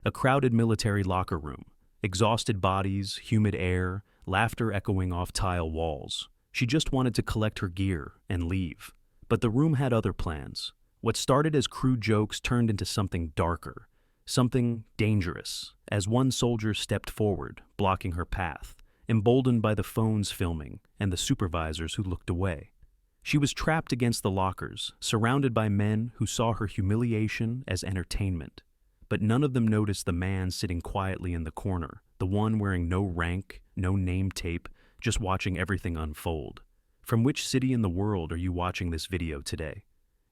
A crowded military locker room. Exhausted bodies, humid air, laughter echoing off tile walls. She just wanted to collect her gear and leave. But the room had other plans. What started as crude jokes turned into something darker, something dangerous, as one soldier stepped forward, blocking her path, emboldened by the phones filming and the supervisors who looked away. She was trapped against the lockers, surrounded by men who saw her humiliation as entertainment. But none of them noticed the man sitting quietly in the corner, the one wearing no rank, no name tape, just watching everything unfold. From which city in the world are you watching this video today?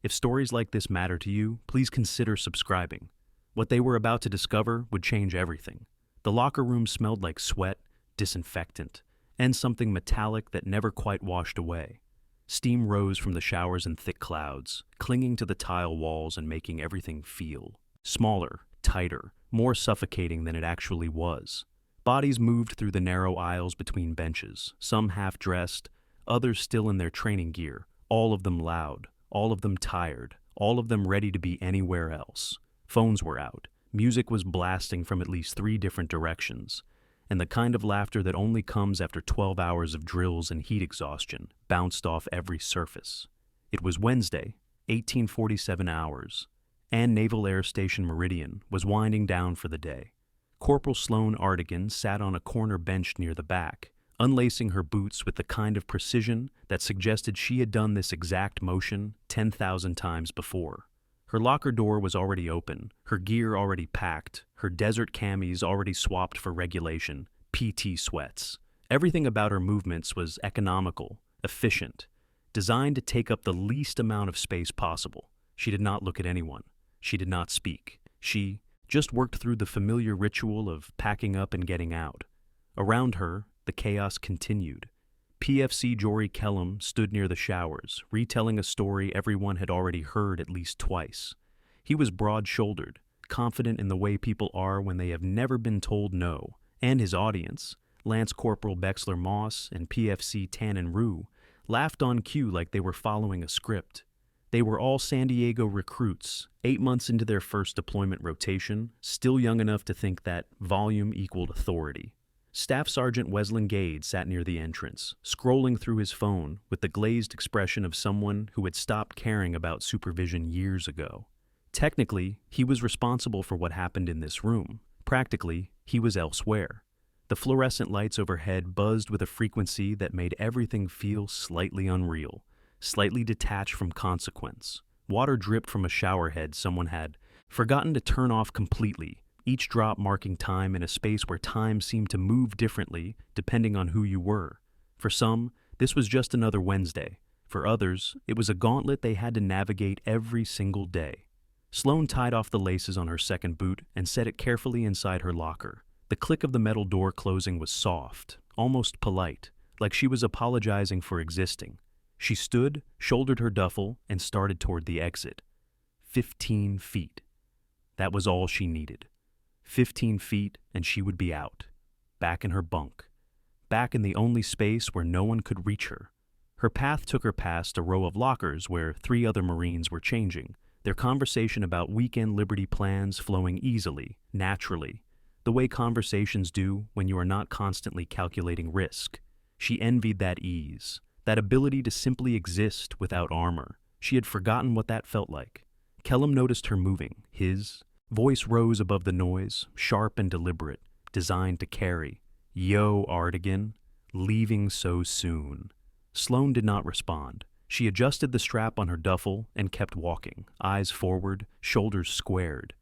If stories like this matter to you, please consider subscribing. What they were about to discover would change everything. The locker room smelled like sweat, disinfectant, and something metallic that never quite washed away. Steam rose from the showers in thick clouds, clinging to the tile walls and making everything feel smaller, tighter, more suffocating than it actually was. Bodies moved through the narrow aisles between benches, some half-dressed, others still in their training gear, all of them loud, all of them tired, all of them ready to be anywhere else. Phones were out, music was blasting from at least 3 different directions, and the kind of laughter that only comes after 12 hours of drills and heat exhaustion bounced off every surface. It was Wednesday, 1847 hours, and Naval Air Station Meridian was winding down for the day. Corporal Sloane Artigan sat on a corner bench near the back, unlacing her boots with the kind of precision that suggested she had done this exact motion 10,000 times before. Her locker door was already open, her gear already packed, her desert camis already swapped for regulation, PT sweats. Everything about her movements was economical, efficient, designed to take up the least amount of space possible. She did not look at anyone. She did not speak. She just worked through the familiar ritual of packing up and getting out. Around her, the chaos continued. PFC Jory Kellum stood near the showers, retelling a story everyone had already heard at least twice. He was broad-shouldered, confident in the way people are when they have never been told no, and his audience, Lance Corporal Bexler Moss and PFC Tannen Rue, laughed on cue like they were following a script. They were all San Diego recruits, 8 months into their first deployment rotation, still young enough to think that volume equaled authority. Staff Sergeant Wesleyan Gade sat near the entrance, scrolling through his phone with the glazed expression of someone who had stopped caring about supervision years ago. Technically, he was responsible for what happened in this room. Practically, he was elsewhere. The fluorescent lights overhead buzzed with a frequency that made everything feel slightly unreal, slightly detached from consequence. Water dripped from a shower head someone had forgotten to turn off completely, each drop marking time in a space where time seemed to move differently depending on who you were. For some, this was just another Wednesday. For others, it was a gauntlet they had to navigate every single day. Sloane tied off the laces on her second boot and set it carefully inside her locker. The click of the metal door closing was soft, almost polite, like she was apologizing for existing. She stood, shouldered her duffel, and started toward the exit. 15 feet. That was all she needed. 15 feet, and she would be out. Back in her bunk. Back in the only space where no one could reach her. Her path took her past a row of lockers where 3 other Marines were changing, their conversation about weekend liberty plans flowing easily, naturally, the way conversations do when you are not constantly calculating risk. She envied that ease, that ability to simply exist without armor. She had forgotten what that felt like. Kellum noticed her moving. His voice rose above the noise, sharp and deliberate, designed to carry. "Yo, Artigan, leaving so soon." Sloane did not respond. She adjusted the strap on her duffel and kept walking, eyes forward, shoulders squared.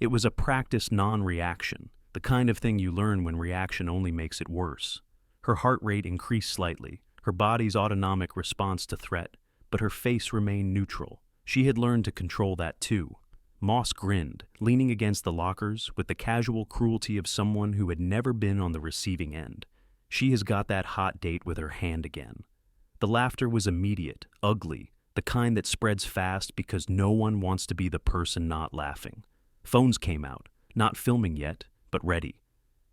It was a practiced non-reaction, the kind of thing you learn when reaction only makes it worse. Her heart rate increased slightly, her body's autonomic response to threat, but her face remained neutral. She had learned to control that too. Moss grinned, leaning against the lockers with the casual cruelty of someone who had never been on the receiving end. She has got that hot date with her hand again. The laughter was immediate, ugly, the kind that spreads fast because no one wants to be the person not laughing. Phones came out, not filming yet, but ready.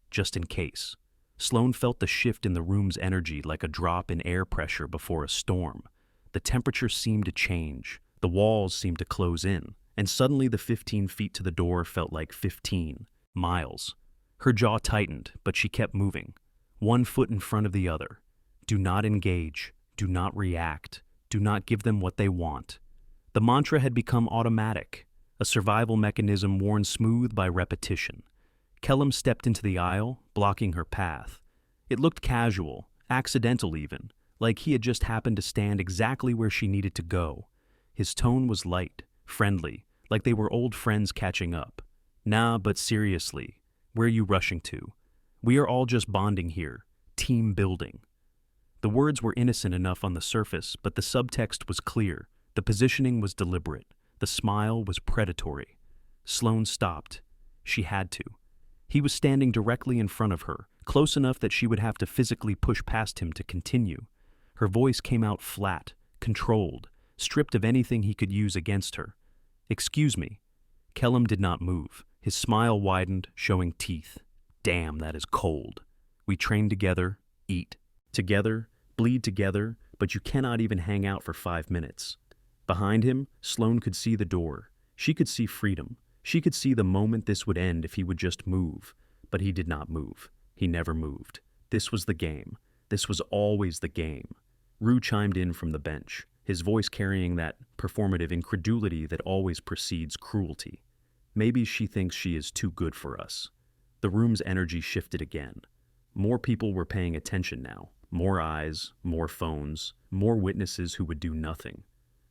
Just in case. Sloane felt the shift in the room's energy like a drop in air pressure before a storm. The temperature seemed to change, the walls seemed to close in, and suddenly the 15 feet to the door felt like 15. Miles. Her jaw tightened, but she kept moving. One foot in front of the other. Do not engage. Do not react. Do not give them what they want. The mantra had become automatic, a survival mechanism worn smooth by repetition. Kellum stepped into the aisle, blocking her path. It looked casual, accidental even, like he had just happened to stand exactly where she needed to go. His tone was light, friendly, like they were old friends catching up. Nah, but seriously, where are you rushing to? We are all just bonding here, team building. The words were innocent enough on the surface, but the subtext was clear. The positioning was deliberate. The smile was predatory. Sloane stopped. She had to. He was standing directly in front of her, close enough that she would have to physically push past him to continue. Her voice came out flat, controlled, stripped of anything he could use against her. Excuse me. Kellum did not move. His smile widened, showing teeth. Damn, that is cold. We train together, eat together, bleed together, but you cannot even hang out for 5 minutes. Behind him, Sloane could see the door. She could see freedom. She could see the moment this would end if he would just move. But he did not move. He never moved. This was the game. This was always the game. Rue chimed in from the bench, his voice carrying that performative incredulity that always precedes cruelty. Maybe she thinks she is too good for us. The room's energy shifted again. More people were paying attention now. More eyes, more phones, more witnesses who would do nothing.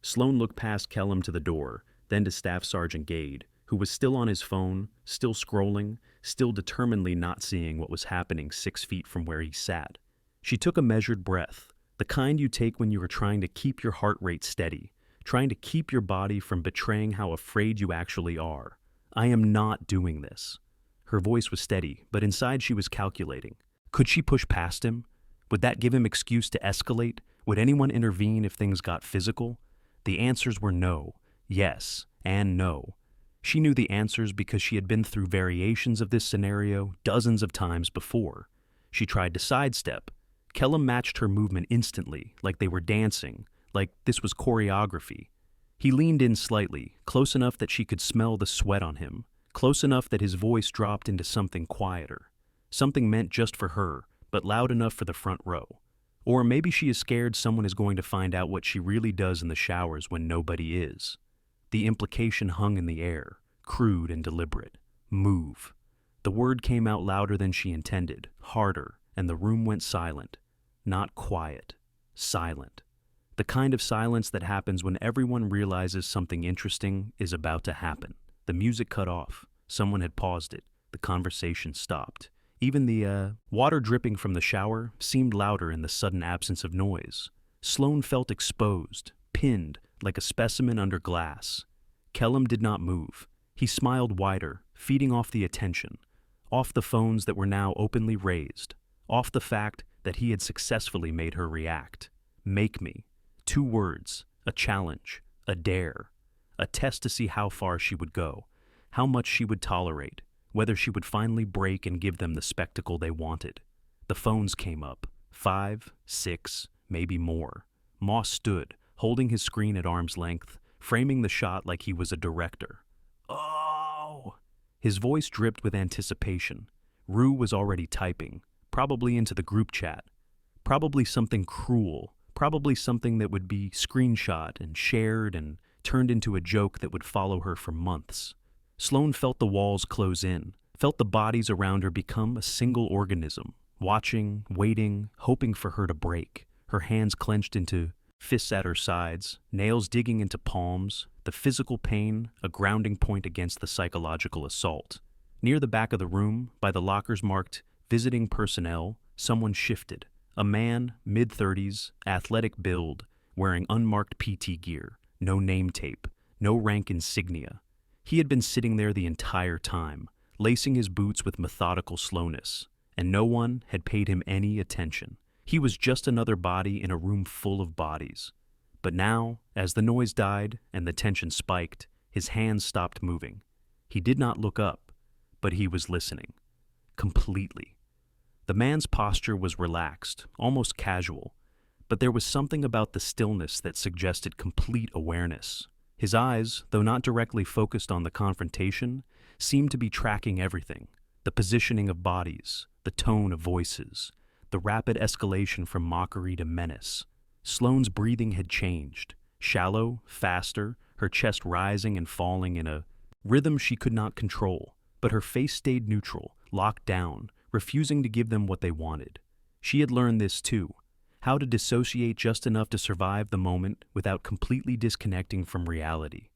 Sloane looked past Kellum to the door, then to Staff Sergeant Gade, who was still on his phone, still scrolling, still determinedly not seeing what was happening 6 feet from where he sat. She took a measured breath, the kind you take when you are trying to keep your heart rate steady, trying to keep your body from betraying how afraid you actually are. I am not doing this. Her voice was steady, but inside she was calculating. Could she push past him? Would that give him excuse to escalate? Would anyone intervene if things got physical? The answers were no, yes, and no. She knew the answers because she had been through variations of this scenario dozens of times before. She tried to sidestep. Kellum matched her movement instantly, like they were dancing, like this was choreography. He leaned in slightly, close enough that she could smell the sweat on him, close enough that his voice dropped into something quieter, something meant just for her, but loud enough for the front row. Or maybe she is scared someone is going to find out what she really does in the showers when nobody is. The implication hung in the air, crude and deliberate. Move. The word came out louder than she intended, harder, and the room went silent. Not quiet. Silent. The kind of silence that happens when everyone realizes something interesting is about to happen. The music cut off. Someone had paused it. The conversation stopped. Even the water dripping from the shower seemed louder in the sudden absence of noise. Sloane felt exposed, pinned, like a specimen under glass. Kellum did not move. He smiled wider, feeding off the attention, off the phones that were now openly raised, off the fact that he had successfully made her react. Make me. 2 words, a challenge, a dare, a test to see how far she would go, how much she would tolerate, whether she would finally break and give them the spectacle they wanted. The phones came up, 5, 6, maybe more. Moss stood, holding his screen at arm's length, framing the shot like he was a director. Oh! His voice dripped with anticipation. Rue was already typing, probably into the group chat. Probably something cruel, probably something that would be screenshot and shared and turned into a joke that would follow her for months. Sloane felt the walls close in, felt the bodies around her become a single organism, watching, waiting, hoping for her to break, her hands clenched into fists at her sides, nails digging into palms, the physical pain a grounding point against the psychological assault. Near the back of the room, by the lockers marked visiting personnel, someone shifted. A man, mid-30s, athletic build, wearing unmarked PT gear, no name tape, no rank insignia. He had been sitting there the entire time, lacing his boots with methodical slowness, and no one had paid him any attention. He was just another body in a room full of bodies. But now, as the noise died and the tension spiked, his hands stopped moving. He did not look up, but he was listening. Completely. The man's posture was relaxed, almost casual, but there was something about the stillness that suggested complete awareness. His eyes, though not directly focused on the confrontation, seemed to be tracking everything, The positioning of bodies, the tone of voices, the rapid escalation from mockery to menace. Sloane's breathing had changed, shallow, faster, her chest rising and falling in a rhythm she could not control, but her face stayed neutral, locked down, refusing to give them what they wanted. She had learned this too, how to dissociate just enough to survive the moment without completely disconnecting from reality.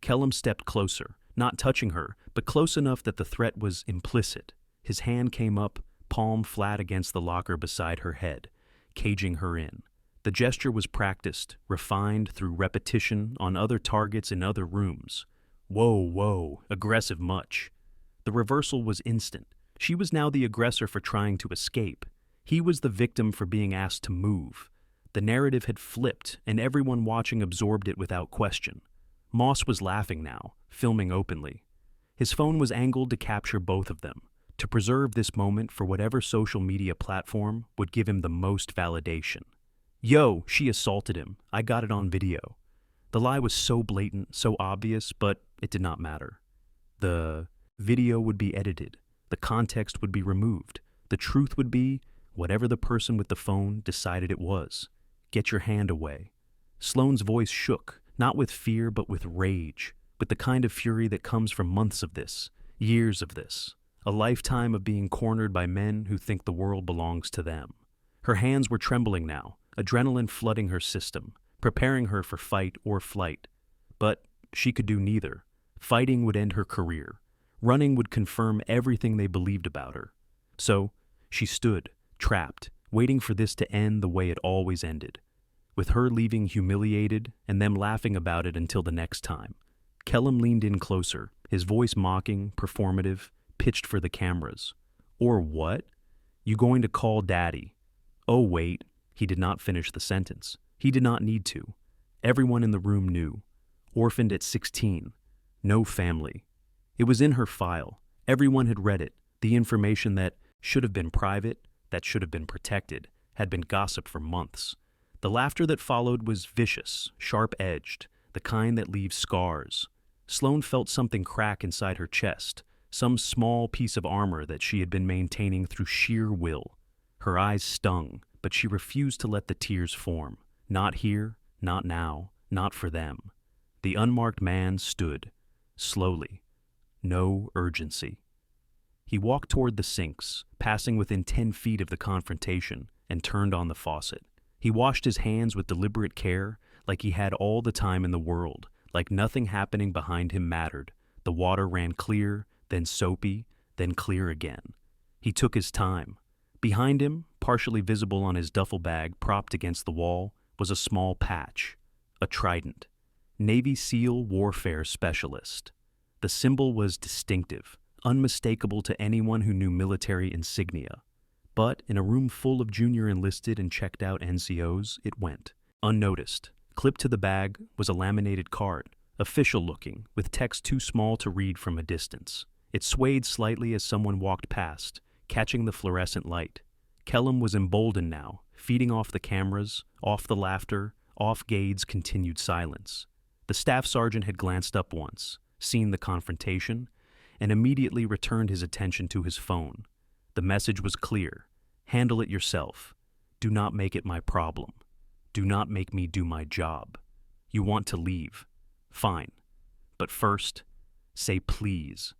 Kellum stepped closer, not touching her, but close enough that the threat was implicit. His hand came up, palm flat against the locker beside her head, caging her in. The gesture was practiced, refined through repetition on other targets in other rooms. Whoa, aggressive much. The reversal was instant. She was now the aggressor for trying to escape. He was the victim for being asked to move. The narrative had flipped, and everyone watching absorbed it without question. Moss was laughing now, filming openly. His phone was angled to capture both of them, to preserve this moment for whatever social media platform would give him the most validation. Yo, she assaulted him. I got it on video. The lie was so blatant, so obvious, but it did not matter. The video would be edited. The context would be removed. The truth would be whatever the person with the phone decided it was. Get your hand away. Sloane's voice shook, not with fear but with rage, with the kind of fury that comes from months of this, years of this, a lifetime of being cornered by men who think the world belongs to them. Her hands were trembling now, adrenaline flooding her system, preparing her for fight or flight. But she could do neither. Fighting would end her career. Running would confirm everything they believed about her. So she stood, trapped, waiting for this to end the way it always ended, with her leaving humiliated and them laughing about it until the next time. Kellum leaned in closer, his voice mocking, performative, pitched for the cameras. Or what? You going to call Daddy? Oh, wait. He did not finish the sentence. He did not need to. Everyone in the room knew. Orphaned at 16. No family. It was in her file. Everyone had read it. The information that should have been private, that should have been protected, had been gossip for months. The laughter that followed was vicious, sharp-edged, the kind that leaves scars. Sloane felt something crack inside her chest, some small piece of armor that she had been maintaining through sheer will. Her eyes stung, but she refused to let the tears form. Not here, not now, not for them. The unmarked man stood, slowly. No urgency. He walked toward the sinks, passing within 10 feet of the confrontation, and turned on the faucet. He washed his hands with deliberate care, like he had all the time in the world, like nothing happening behind him mattered. The water ran clear, then soapy, then clear again. He took his time. Behind him, partially visible on his duffel bag propped against the wall, was a small patch, a trident. Navy SEAL Warfare Specialist. The symbol was distinctive, unmistakable to anyone who knew military insignia. But in a room full of junior enlisted and checked out NCOs, it went, unnoticed. Clipped to the bag was a laminated card, official-looking, with text too small to read from a distance. It swayed slightly as someone walked past, catching the fluorescent light. Kellum was emboldened now, feeding off the cameras, off the laughter, off Gade's continued silence. The staff sergeant had glanced up once, seen the confrontation, and immediately returned his attention to his phone. The message was clear. Handle it yourself. Do not make it my problem. Do not make me do my job. You want to leave. Fine. But first, say please.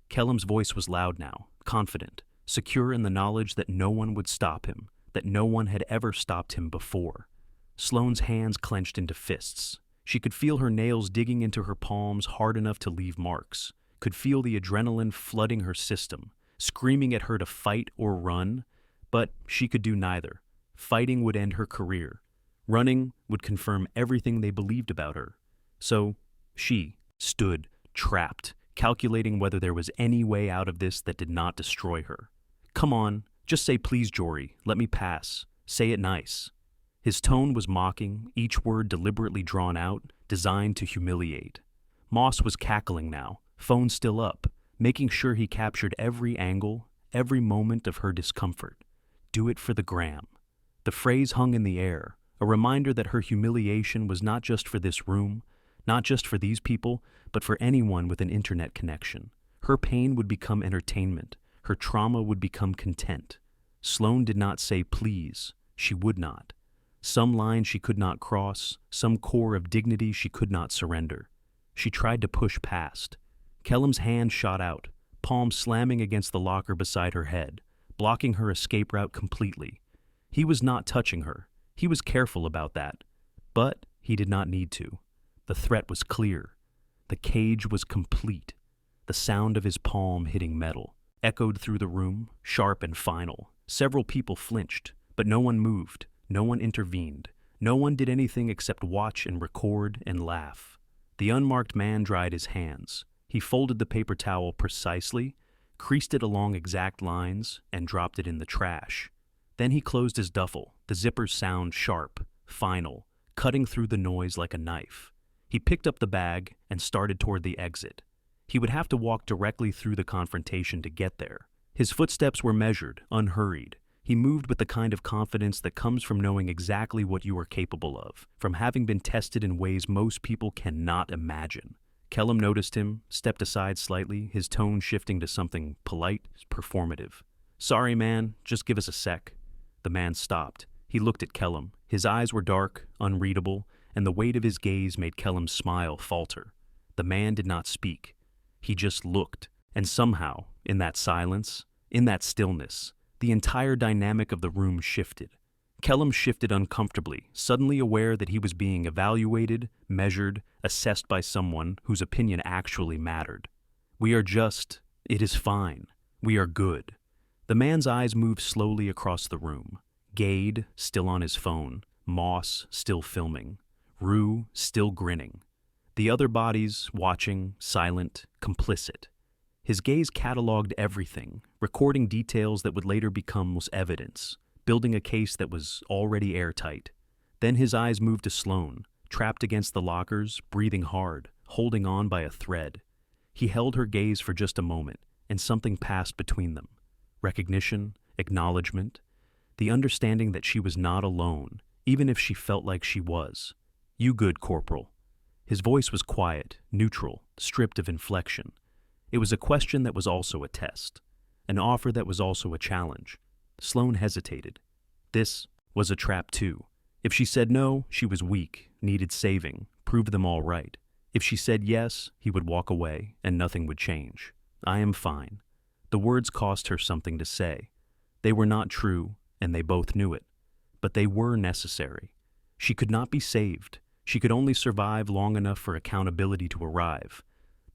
Kellum's voice was loud now, confident, secure in the knowledge that no one would stop him, that no one had ever stopped him before. Sloane's hands clenched into fists. She could feel her nails digging into her palms hard enough to leave marks, could feel the adrenaline flooding her system, screaming at her to fight or run, but she could do neither. Fighting would end her career. Running would confirm everything they believed about her. So she stood, trapped, calculating whether there was any way out of this that did not destroy her. Come on, just say please, Jory, let me pass. Say it nice. His tone was mocking, each word deliberately drawn out, designed to humiliate. Moss was cackling now, phone still up, making sure he captured every angle, every moment of her discomfort. Do it for the gram. The phrase hung in the air, a reminder that her humiliation was not just for this room, not just for these people, but for anyone with an internet connection. Her pain would become entertainment, Her trauma would become content. Sloane did not say please. She would not. Some line she could not cross, some core of dignity she could not surrender. She tried to push past. Kellum's hand shot out, palm slamming against the locker beside her head, blocking her escape route completely. He was not touching her. He was careful about that. But he did not need to. The threat was clear. The cage was complete. The sound of his palm hitting metal echoed through the room, sharp and final. Several people flinched, but no one moved. No one intervened. No one did anything except watch and record and laugh. The unmarked man dried his hands. He folded the paper towel precisely, creased it along exact lines, and dropped it in the trash. Then he closed his duffel, the zipper's sound sharp, final, cutting through the noise like a knife. He picked up the bag and started toward the exit. He would have to walk directly through the confrontation to get there. His footsteps were measured, unhurried. He moved with the kind of confidence that comes from knowing exactly what you are capable of, from having been tested in ways most people cannot imagine. Kellum noticed him, stepped aside slightly, his tone shifting to something polite, performative. "Sorry, man, just give us a sec." The man stopped. He looked at Kellum. His eyes were dark, unreadable, and the weight of his gaze made Kellum's smile falter. The man did not speak. He just looked, and somehow, in that silence, in that stillness, the entire dynamic of the room shifted. Kellum shifted uncomfortably, suddenly aware that he was being evaluated, measured, assessed by someone whose opinion actually mattered. It is fine. We are good." The man's eyes moved slowly across the room. Gade, still on his phone. Moss, still filming. Rue, still grinning. The other bodies, watching, silent, complicit. His gaze cataloged everything, recording details that would later become evidence, building a case that was already airtight. Then his eyes moved to Sloane, trapped against the lockers, breathing hard, holding on by a thread. He held her gaze for just a moment, and something passed between them. Recognition, acknowledgement, the understanding that she was not alone, even if she felt like she was. "You good, Corporal." His voice was quiet, neutral, stripped of inflection. It was a question that was also a test, an offer that was also a challenge. Sloane hesitated. This was a trap too. If she said no, she was weak, needed saving, proved them all right. If she said yes, he would walk away, and nothing would change. "I am fine." The words cost her something to say. They were not true, and they both knew it. But they were necessary. She could not be saved. She could only survive long enough for accountability to arrive.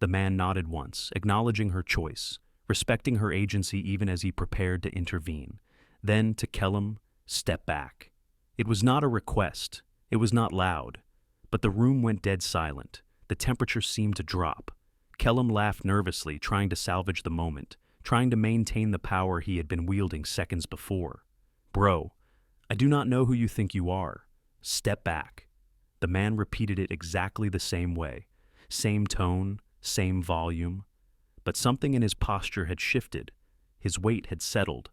The man nodded once, acknowledging her choice, respecting her agency even as he prepared to intervene. Then, to Kellum, "Step back." It was not a request. It was not loud. But the room went dead silent. The temperature seemed to drop. Kellum laughed nervously, trying to salvage the moment, trying to maintain the power he had been wielding seconds before. "Bro, I do not know who you think you are. Step back." The man repeated it exactly the same way. Same tone, same volume. But something in his posture had shifted. His weight had settled.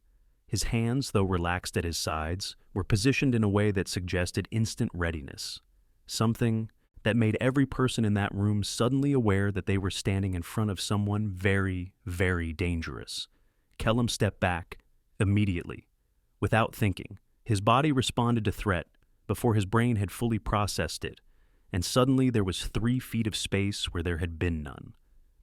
His hands, though relaxed at his sides, were positioned in a way that suggested instant readiness. Something that made every person in that room suddenly aware that they were standing in front of someone very, very dangerous. Kellum stepped back immediately, without thinking. His body responded to threat before his brain had fully processed it, and suddenly there was 3 feet of space where there had been none.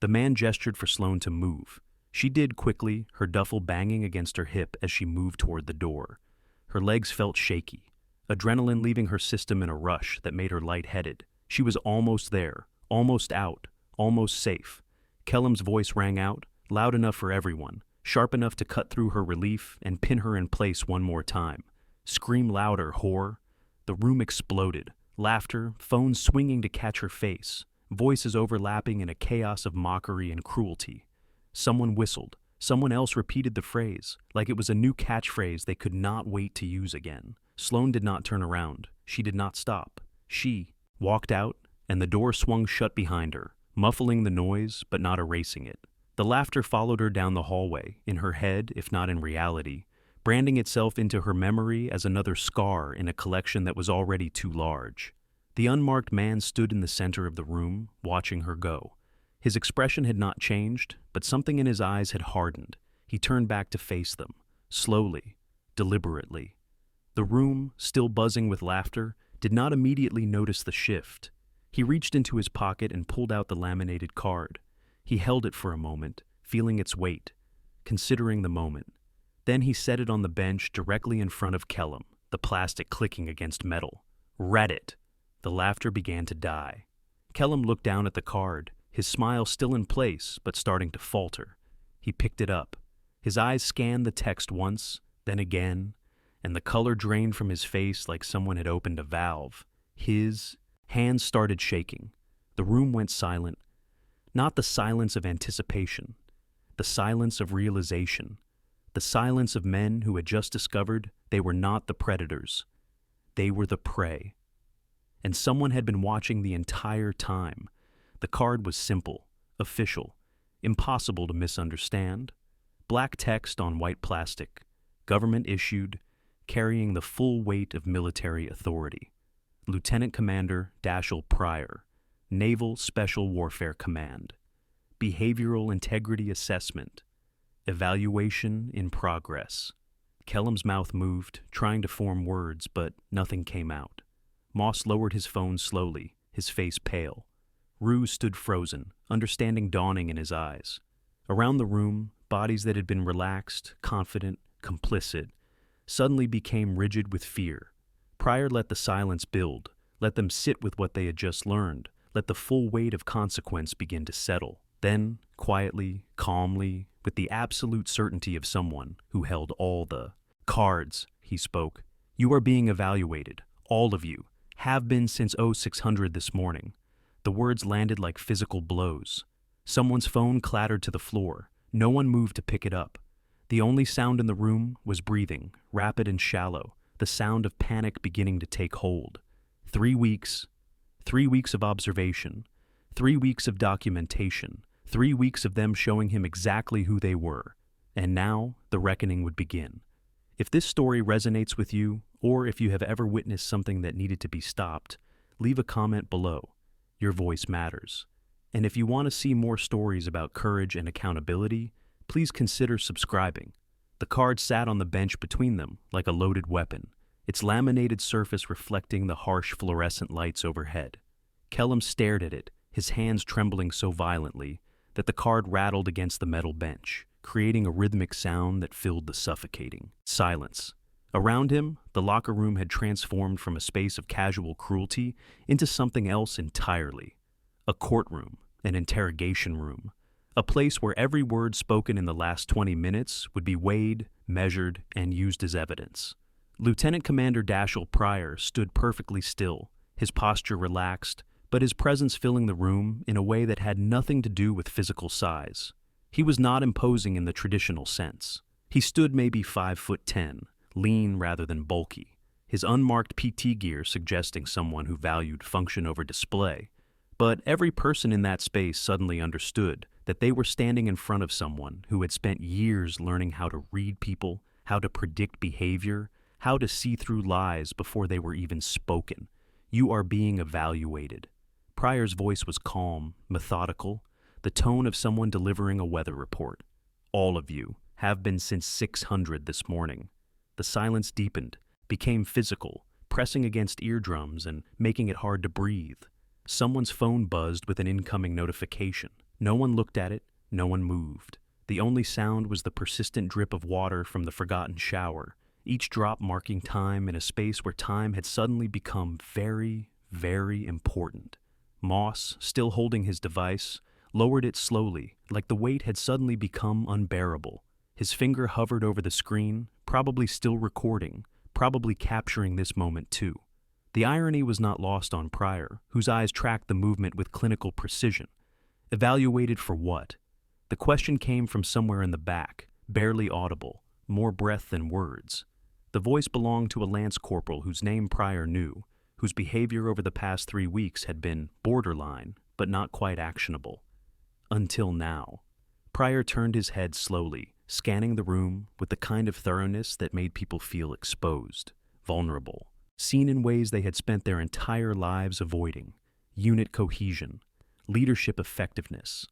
The man gestured for Sloane to move. She did quickly, her duffel banging against her hip as she moved toward the door. Her legs felt shaky, adrenaline leaving her system in a rush that made her lightheaded. She was almost there, almost out, almost safe. Kellum's voice rang out, loud enough for everyone, sharp enough to cut through her relief and pin her in place one more time. "Scream louder, whore." The room exploded. Laughter, phones swinging to catch her face, voices overlapping in a chaos of mockery and cruelty. Someone whistled. Someone else repeated the phrase, like it was a new catchphrase they could not wait to use again. Sloane did not turn around. She did not stop. She walked out, and the door swung shut behind her, muffling the noise but not erasing it. The laughter followed her down the hallway, in her head, if not in reality, branding itself into her memory as another scar in a collection that was already too large. The unmarked man stood in the center of the room, watching her go. His expression had not changed, but something in his eyes had hardened. He turned back to face them, slowly, deliberately. The room, still buzzing with laughter, did not immediately notice the shift. He reached into his pocket and pulled out the laminated card. He held it for a moment, feeling its weight, considering the moment. Then he set it on the bench directly in front of Kellum, the plastic clicking against metal. "Read it!" The laughter began to die. Kellum looked down at the card, his smile still in place but starting to falter. He picked it up. His eyes scanned the text once, then again, and the color drained from his face like someone had opened a valve. His hands started shaking. The room went silent. Not the silence of anticipation, the silence of realization, the silence of men who had just discovered they were not the predators. They were the prey. And someone had been watching the entire time. The card was simple, official, impossible to misunderstand. Black text on white plastic, government issued, carrying the full weight of military authority. Lieutenant Commander Dashiell Pryor, Naval Special Warfare Command. Behavioral Integrity Assessment. Evaluation in progress. Kellum's mouth moved, trying to form words, but nothing came out. Moss lowered his phone slowly, his face pale. Rue stood frozen, understanding dawning in his eyes. Around the room, bodies that had been relaxed, confident, complicit, suddenly became rigid with fear. Pryor let the silence build, let them sit with what they had just learned, let the full weight of consequence begin to settle. Then, quietly, calmly, with the absolute certainty of someone who held all the cards, he spoke. "You are being evaluated, all of you, have been since 0600 this morning." The words landed like physical blows. Someone's phone clattered to the floor. No one moved to pick it up. The only sound in the room was breathing, rapid and shallow, the sound of panic beginning to take hold. 3 weeks. 3 weeks of observation. 3 weeks of documentation. 3 weeks of them showing him exactly who they were. And now the reckoning would begin. If this story resonates with you, or if you have ever witnessed something that needed to be stopped, leave a comment below. Your voice matters. And if you want to see more stories about courage and accountability, please consider subscribing. The card sat on the bench between them like a loaded weapon, its laminated surface reflecting the harsh fluorescent lights overhead. Kellum stared at it, his hands trembling so violently that the card rattled against the metal bench, creating a rhythmic sound that filled the suffocating silence. Around him, the locker room had transformed from a space of casual cruelty into something else entirely. A courtroom, an interrogation room, a place where every word spoken in the last 20 minutes would be weighed, measured, and used as evidence. Lieutenant Commander Dashiell Pryor stood perfectly still, his posture relaxed, but his presence filling the room in a way that had nothing to do with physical size. He was not imposing in the traditional sense. He stood maybe 5'10", lean rather than bulky, his unmarked PT gear suggesting someone who valued function over display. But every person in that space suddenly understood that they were standing in front of someone who had spent years learning how to read people, how to predict behavior, how to see through lies before they were even spoken. You are being evaluated. Pryor's voice was calm, methodical, the tone of someone delivering a weather report. All of you have been since 600 this morning. The silence deepened, became physical, pressing against eardrums and making it hard to breathe. Someone's phone buzzed with an incoming notification. No one looked at it, no one moved. The only sound was the persistent drip of water from the forgotten shower, each drop marking time in a space where time had suddenly become very, very important. Moss, still holding his device, lowered it slowly, like the weight had suddenly become unbearable. His finger hovered over the screen, probably still recording, probably capturing this moment too. The irony was not lost on Pryor, whose eyes tracked the movement with clinical precision. Evaluated for what? The question came from somewhere in the back, barely audible, more breath than words. The voice belonged to a lance corporal whose name Pryor knew, whose behavior over the past 3 weeks had been borderline, but not quite actionable. Until now. Pryor turned his head slowly, scanning the room with the kind of thoroughness that made people feel exposed, vulnerable, seen in ways they had spent their entire lives avoiding: unit cohesion, leadership effectiveness.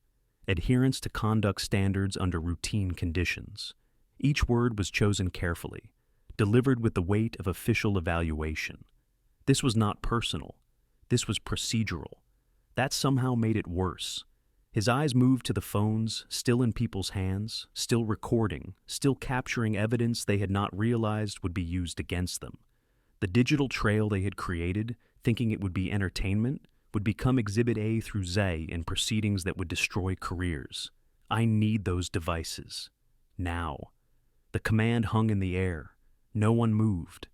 adherence to conduct standards under routine conditions. Each word was chosen carefully, delivered with the weight of official evaluation. This was not personal. This was procedural. That somehow made it worse. His eyes moved to the phones, still in people's hands, still recording, still capturing evidence they had not realized would be used against them. The digital trail they had created, thinking it would be entertainment, would become Exhibit A through Z in proceedings that would destroy careers. I need those devices. Now. The command hung in the air. No one moved.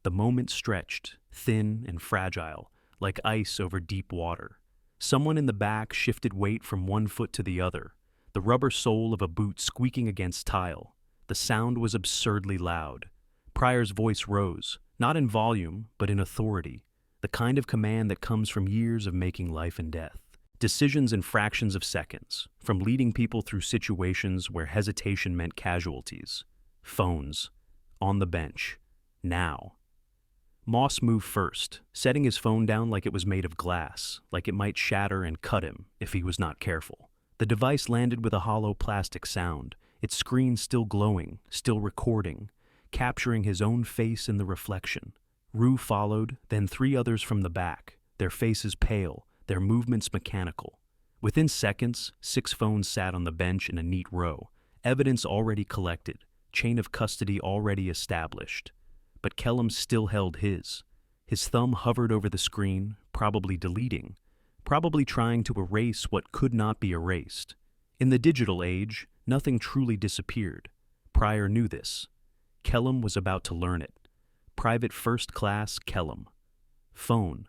The moment stretched, thin and fragile, like ice over deep water. Someone in the back shifted weight from one foot to the other, the rubber sole of a boot squeaking against tile. The sound was absurdly loud. Pryor's voice rose, not in volume, but in authority, the kind of command that comes from years of making life and death. Decisions in fractions of seconds, from leading people through situations where hesitation meant casualties. Phones. On the bench. Now. Moss moved first, setting his phone down like it was made of glass, like it might shatter and cut him if he was not careful. The device landed with a hollow plastic sound, its screen still glowing, still recording, capturing his own face in the reflection. Rue followed, then 3 others from the back, their faces pale, their movements mechanical. Within seconds, 6 phones sat on the bench in a neat row, evidence already collected, chain of custody already established. But Kellum still held his. His thumb hovered over the screen, probably deleting, probably trying to erase what could not be erased. In the digital age, nothing truly disappeared. Pryor knew this. Kellum was about to learn it. Private First Class Kellum. Phone.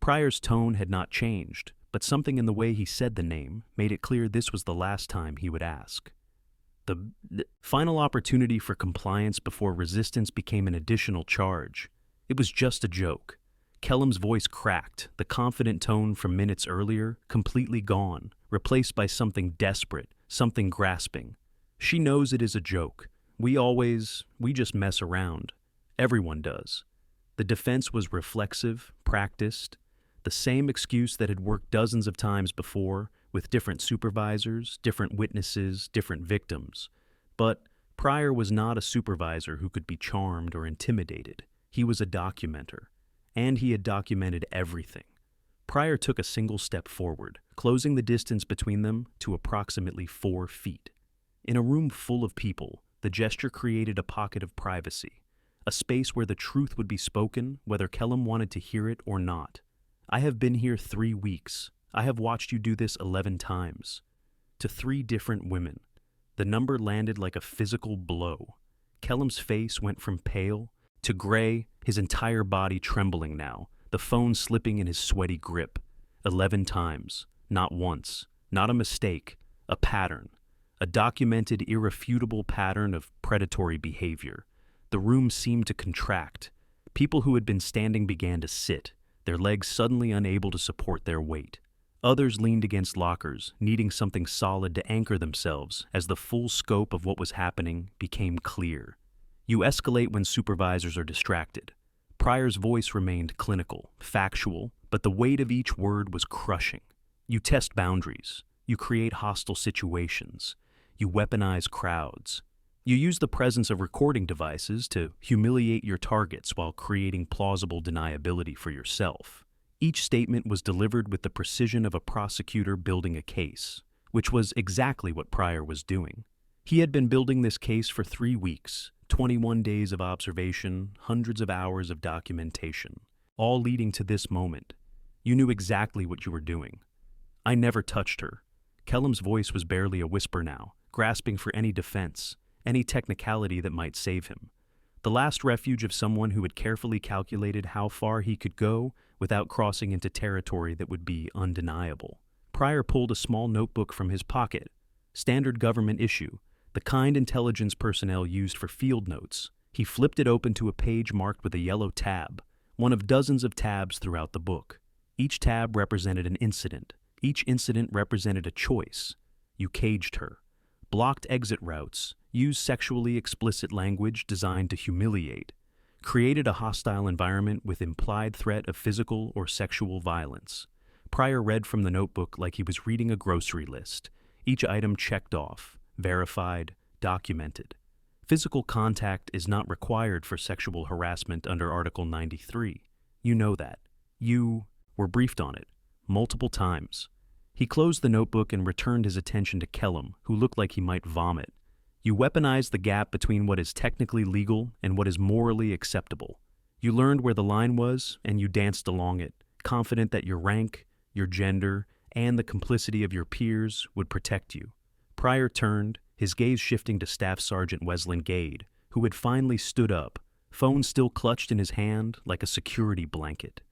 Pryor's tone had not changed, but something in the way he said the name made it clear this was the last time he would ask. The final opportunity for compliance before resistance became an additional charge. It was just a joke. Kellum's voice cracked, the confident tone from minutes earlier completely gone, replaced by something desperate, something grasping. She knows it is a joke. We just mess around. Everyone does. The defense was reflexive, practiced, the same excuse that had worked dozens of times before, with different supervisors, different witnesses, different victims. But Pryor was not a supervisor who could be charmed or intimidated. He was a documenter, and he had documented everything. Pryor took a single step forward, closing the distance between them to approximately 4 feet. In a room full of people, the gesture created a pocket of privacy, a space where the truth would be spoken, whether Kellum wanted to hear it or not. I have been here 3 weeks. I have watched you do this 11 times. To 3 different women. The number landed like a physical blow. Kellum's face went from pale to gray, his entire body trembling now, the phone slipping in his sweaty grip. 11 times. Not once. Not a mistake. A pattern. A documented, irrefutable pattern of predatory behavior. The room seemed to contract. People who had been standing began to sit, their legs suddenly unable to support their weight. Others leaned against lockers, needing something solid to anchor themselves as the full scope of what was happening became clear. You escalate when supervisors are distracted. Pryor's voice remained clinical, factual, but the weight of each word was crushing. You test boundaries. You create hostile situations. You weaponize crowds. You use the presence of recording devices to humiliate your targets while creating plausible deniability for yourself. Each statement was delivered with the precision of a prosecutor building a case, which was exactly what Pryor was doing. He had been building this case for 3 weeks, 21 days of observation, hundreds of hours of documentation, all leading to this moment. You knew exactly what you were doing. I never touched her. Kellum's voice was barely a whisper now, grasping for any defense, any technicality that might save him. The last refuge of someone who had carefully calculated how far he could go without crossing into territory that would be undeniable. Pryor pulled a small notebook from his pocket, standard government issue, the kind intelligence personnel used for field notes. He flipped it open to a page marked with a yellow tab, one of dozens of tabs throughout the book. Each tab represented an incident. Each incident represented a choice. You caged her, blocked exit routes, used sexually explicit language designed to humiliate, created a hostile environment with implied threat of physical or sexual violence. Pryor read from the notebook like he was reading a grocery list, Each item checked off, verified, documented. Physical contact is not required for sexual harassment under Article 93. You know that. You were briefed on it, multiple times. He closed the notebook and returned his attention to Kellum, who looked like he might vomit. You weaponized the gap between what is technically legal and what is morally acceptable. You learned where the line was, and you danced along it, confident that your rank, your gender, and the complicity of your peers would protect you. Pryor turned, his gaze shifting to Staff Sergeant Wesley Gade, who had finally stood up, phone still clutched in his hand like a security blanket.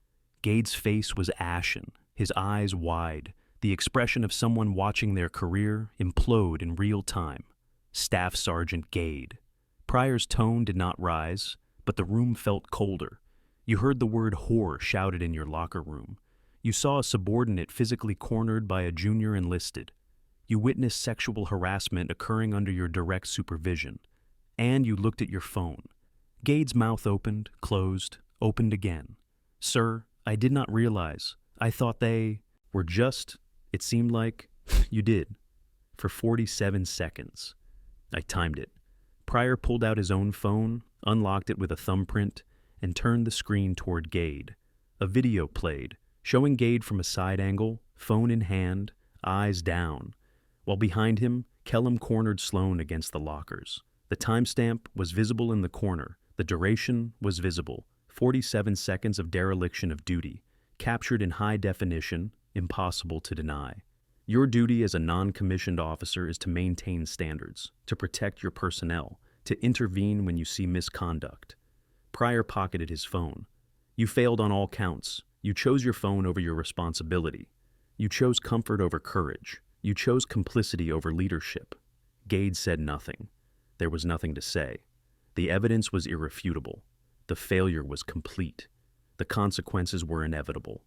Gade's face was ashen, his eyes wide, the expression of someone watching their career implode in real time. Staff Sergeant Gade. Pryor's tone did not rise, but the room felt colder. You heard the word whore shouted in your locker room. You saw a subordinate physically cornered by a junior enlisted. You witnessed sexual harassment occurring under your direct supervision. And you looked at your phone. Gade's mouth opened, closed, opened again. Sir, I did not realize. I thought they were just, it seemed like, you did. For 47 seconds. I timed it. Pryor pulled out his own phone, unlocked it with a thumbprint, and turned the screen toward Gade. A video played, showing Gade from a side angle, phone in hand, eyes down, while behind him, Kellum cornered Sloan against the lockers. The timestamp was visible in the corner. The duration was visible. 47 seconds of dereliction of duty, captured in high definition, impossible to deny. Your duty as a non-commissioned officer is to maintain standards, to protect your personnel, to intervene when you see misconduct. Pryor pocketed his phone. You failed on all counts. You chose your phone over your responsibility. You chose comfort over courage. You chose complicity over leadership. Gade said nothing. There was nothing to say. The evidence was irrefutable. The failure was complete. The consequences were inevitable.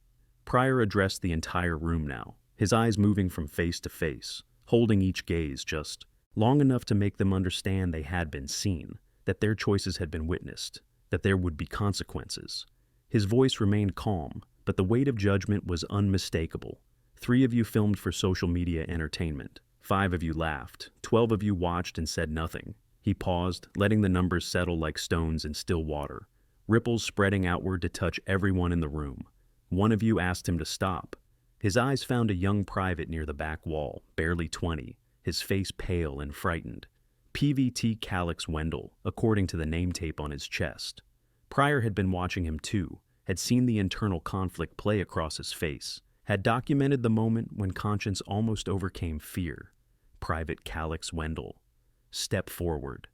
Pryor addressed the entire room now, his eyes moving from face to face, holding each gaze just long enough to make them understand they had been seen, that their choices had been witnessed, that there would be consequences. His voice remained calm, but the weight of judgment was unmistakable. 3 of you filmed for social media entertainment. 5 of you laughed. 12 of you watched and said nothing. He paused, letting the numbers settle like stones in still water, ripples spreading outward to touch everyone in the room. 1 of you asked him to stop. His eyes found a young private near the back wall, barely 20, his face pale and frightened. PVT Calix Wendell, according to the name tape on his chest. Pryor had been watching him too, had seen the internal conflict play across his face, had documented the moment when conscience almost overcame fear. Private Calix Wendell. Step forward.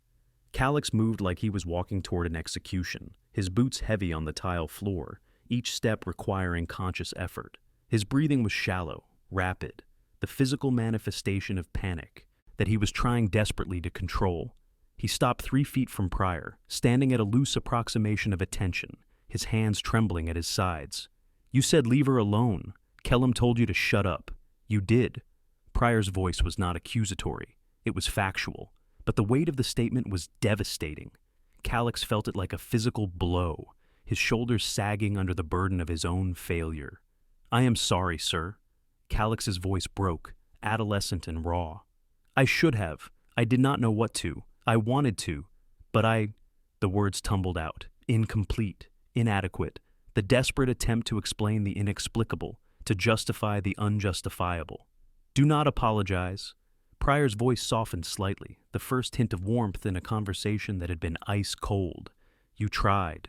Calix moved like he was walking toward an execution, his boots heavy on the tile floor, each step requiring conscious effort. His breathing was shallow, rapid, the physical manifestation of panic that he was trying desperately to control. He stopped 3 feet from Pryor, standing at a loose approximation of attention, his hands trembling at his sides. You said leave her alone. Kellum told you to shut up. You did. Pryor's voice was not accusatory. It was factual, but the weight of the statement was devastating. Calix felt it like a physical blow, his shoulders sagging under the burden of his own failure. I am sorry, sir. Calix's voice broke, adolescent and raw. I should have. I did not know what to. I wanted to. But the words tumbled out, incomplete, inadequate, the desperate attempt to explain the inexplicable, to justify the unjustifiable. Do not apologize. Pryor's voice softened slightly, the first hint of warmth in a conversation that had been ice cold. You tried.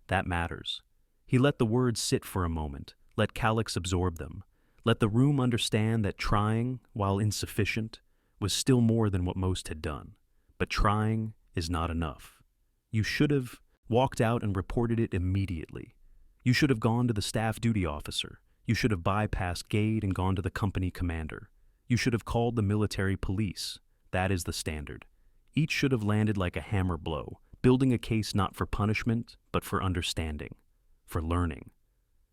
That matters. He let the words sit for a moment, let Calix absorb them, let the room understand that trying, while insufficient, was still more than what most had done. But trying is not enough. You should have walked out and reported it immediately. You should have gone to the staff duty officer. You should have bypassed Gade and gone to the company commander. You should have called the military police. That is the standard. Each should have landed like a hammer blow, building a case not for punishment, but for understanding, for learning,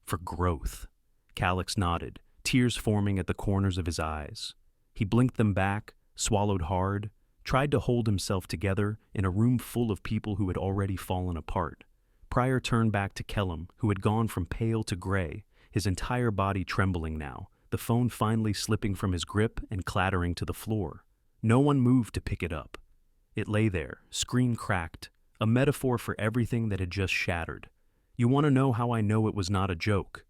for growth. Calix nodded, tears forming at the corners of his eyes. He blinked them back, swallowed hard, tried to hold himself together in a room full of people who had already fallen apart. Pryor turned back to Kellum, who had gone from pale to gray, his entire body trembling now, the phone finally slipping from his grip and clattering to the floor. No one moved to pick it up. It lay there, screen cracked, a metaphor for everything that had just shattered. You want to know how I know it was not a joke?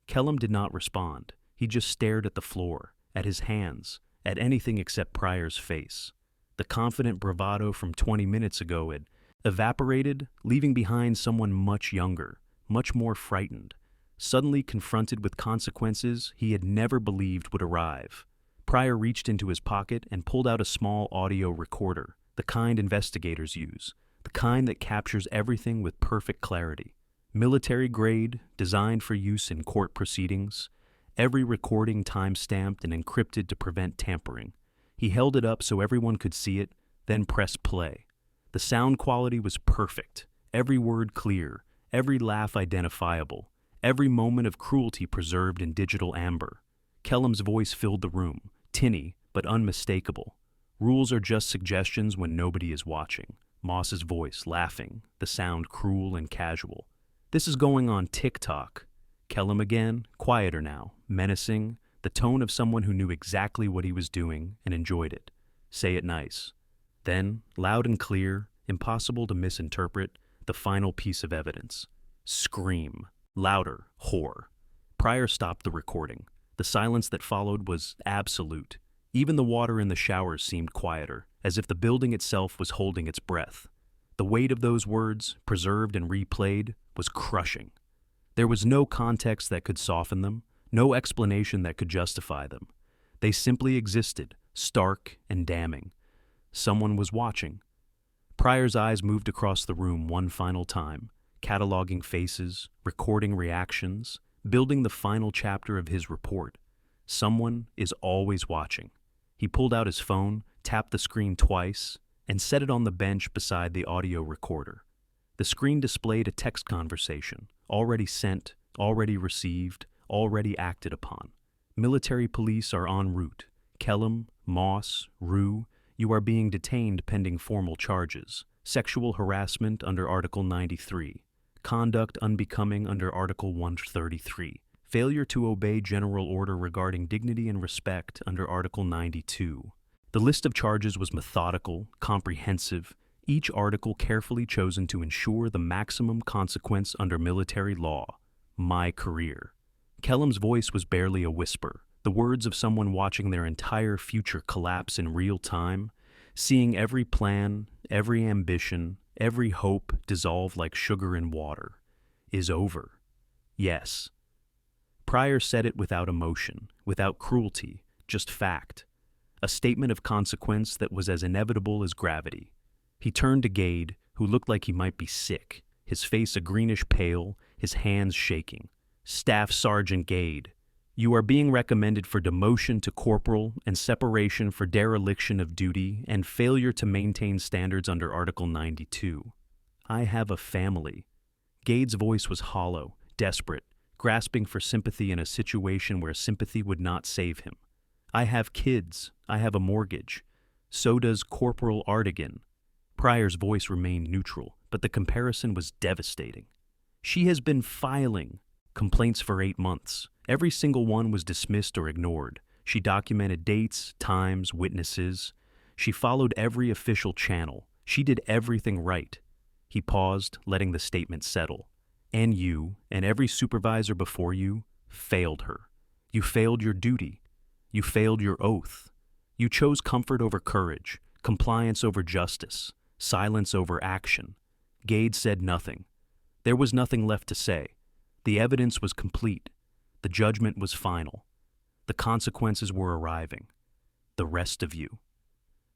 Kellum did not respond. He just stared at the floor, at his hands, at anything except Pryor's face. The confident bravado from 20 minutes ago had evaporated, leaving behind someone much younger, much more frightened, suddenly confronted with consequences he had never believed would arrive. Pryor reached into his pocket and pulled out a small audio recorder, the kind investigators use, the kind that captures everything with perfect clarity. Military grade, designed for use in court proceedings, every recording time-stamped and encrypted to prevent tampering. He held it up so everyone could see it, then pressed play. The sound quality was perfect, every word clear, every laugh identifiable, every moment of cruelty preserved in digital amber. Kellum's voice filled the room, tinny but unmistakable. Rules are just suggestions when nobody is watching. Moss's voice, laughing, the sound cruel and casual. This is going on TikTok. Kellum again, quieter now, menacing, the tone of someone who knew exactly what he was doing and enjoyed it. Say it nice. Then, loud and clear, impossible to misinterpret, the final piece of evidence. Scream. Louder. Whore. Pryor stopped the recording. The silence that followed was absolute. Even the water in the showers seemed quieter, as if the building itself was holding its breath. The weight of those words, preserved and replayed, was crushing. There was no context that could soften them, no explanation that could justify them. They simply existed, stark and damning. Someone was watching. Pryor's eyes moved across the room one final time, cataloging faces, recording reactions, building the final chapter of his report. Someone is always watching. He pulled out his phone, tapped the screen twice, and set it on the bench beside the audio recorder. The screen displayed a text conversation, already sent, already received, already acted upon. Military police are en route. Kellum, Moss, Rue, you are being detained pending formal charges. Sexual harassment under Article 93. Conduct unbecoming under Article 133. Failure to obey general order regarding dignity and respect under Article 92. The list of charges was methodical, comprehensive, each article carefully chosen to ensure the maximum consequence under military law. My career. Kellum's voice was barely a whisper, the words of someone watching their entire future collapse in real time, seeing every plan, every ambition, every hope dissolve like sugar in water. Is over. Yes. Pryor said it without emotion, without cruelty, just fact. A statement of consequence that was as inevitable as gravity. He turned to Gade, who looked like he might be sick, his face a greenish pale, his hands shaking. Staff Sergeant Gade, you are being recommended for demotion to corporal and separation for dereliction of duty and failure to maintain standards under Article 92. I have a family. Gade's voice was hollow, desperate, grasping for sympathy in a situation where sympathy would not save him. I have kids. I have a mortgage. So does Corporal Artigan. Pryor's voice remained neutral, but the comparison was devastating. She has been filing complaints for 8 months. Every single one was dismissed or ignored. She documented dates, times, witnesses. She followed every official channel. She did everything right. He paused, letting the statement settle. And you, and every supervisor before you, failed her. You failed your duty. You failed your oath. You chose comfort over courage, compliance over justice, silence over action. Gade said nothing. There was nothing left to say. The evidence was complete. The judgment was final. The consequences were arriving. The rest of you.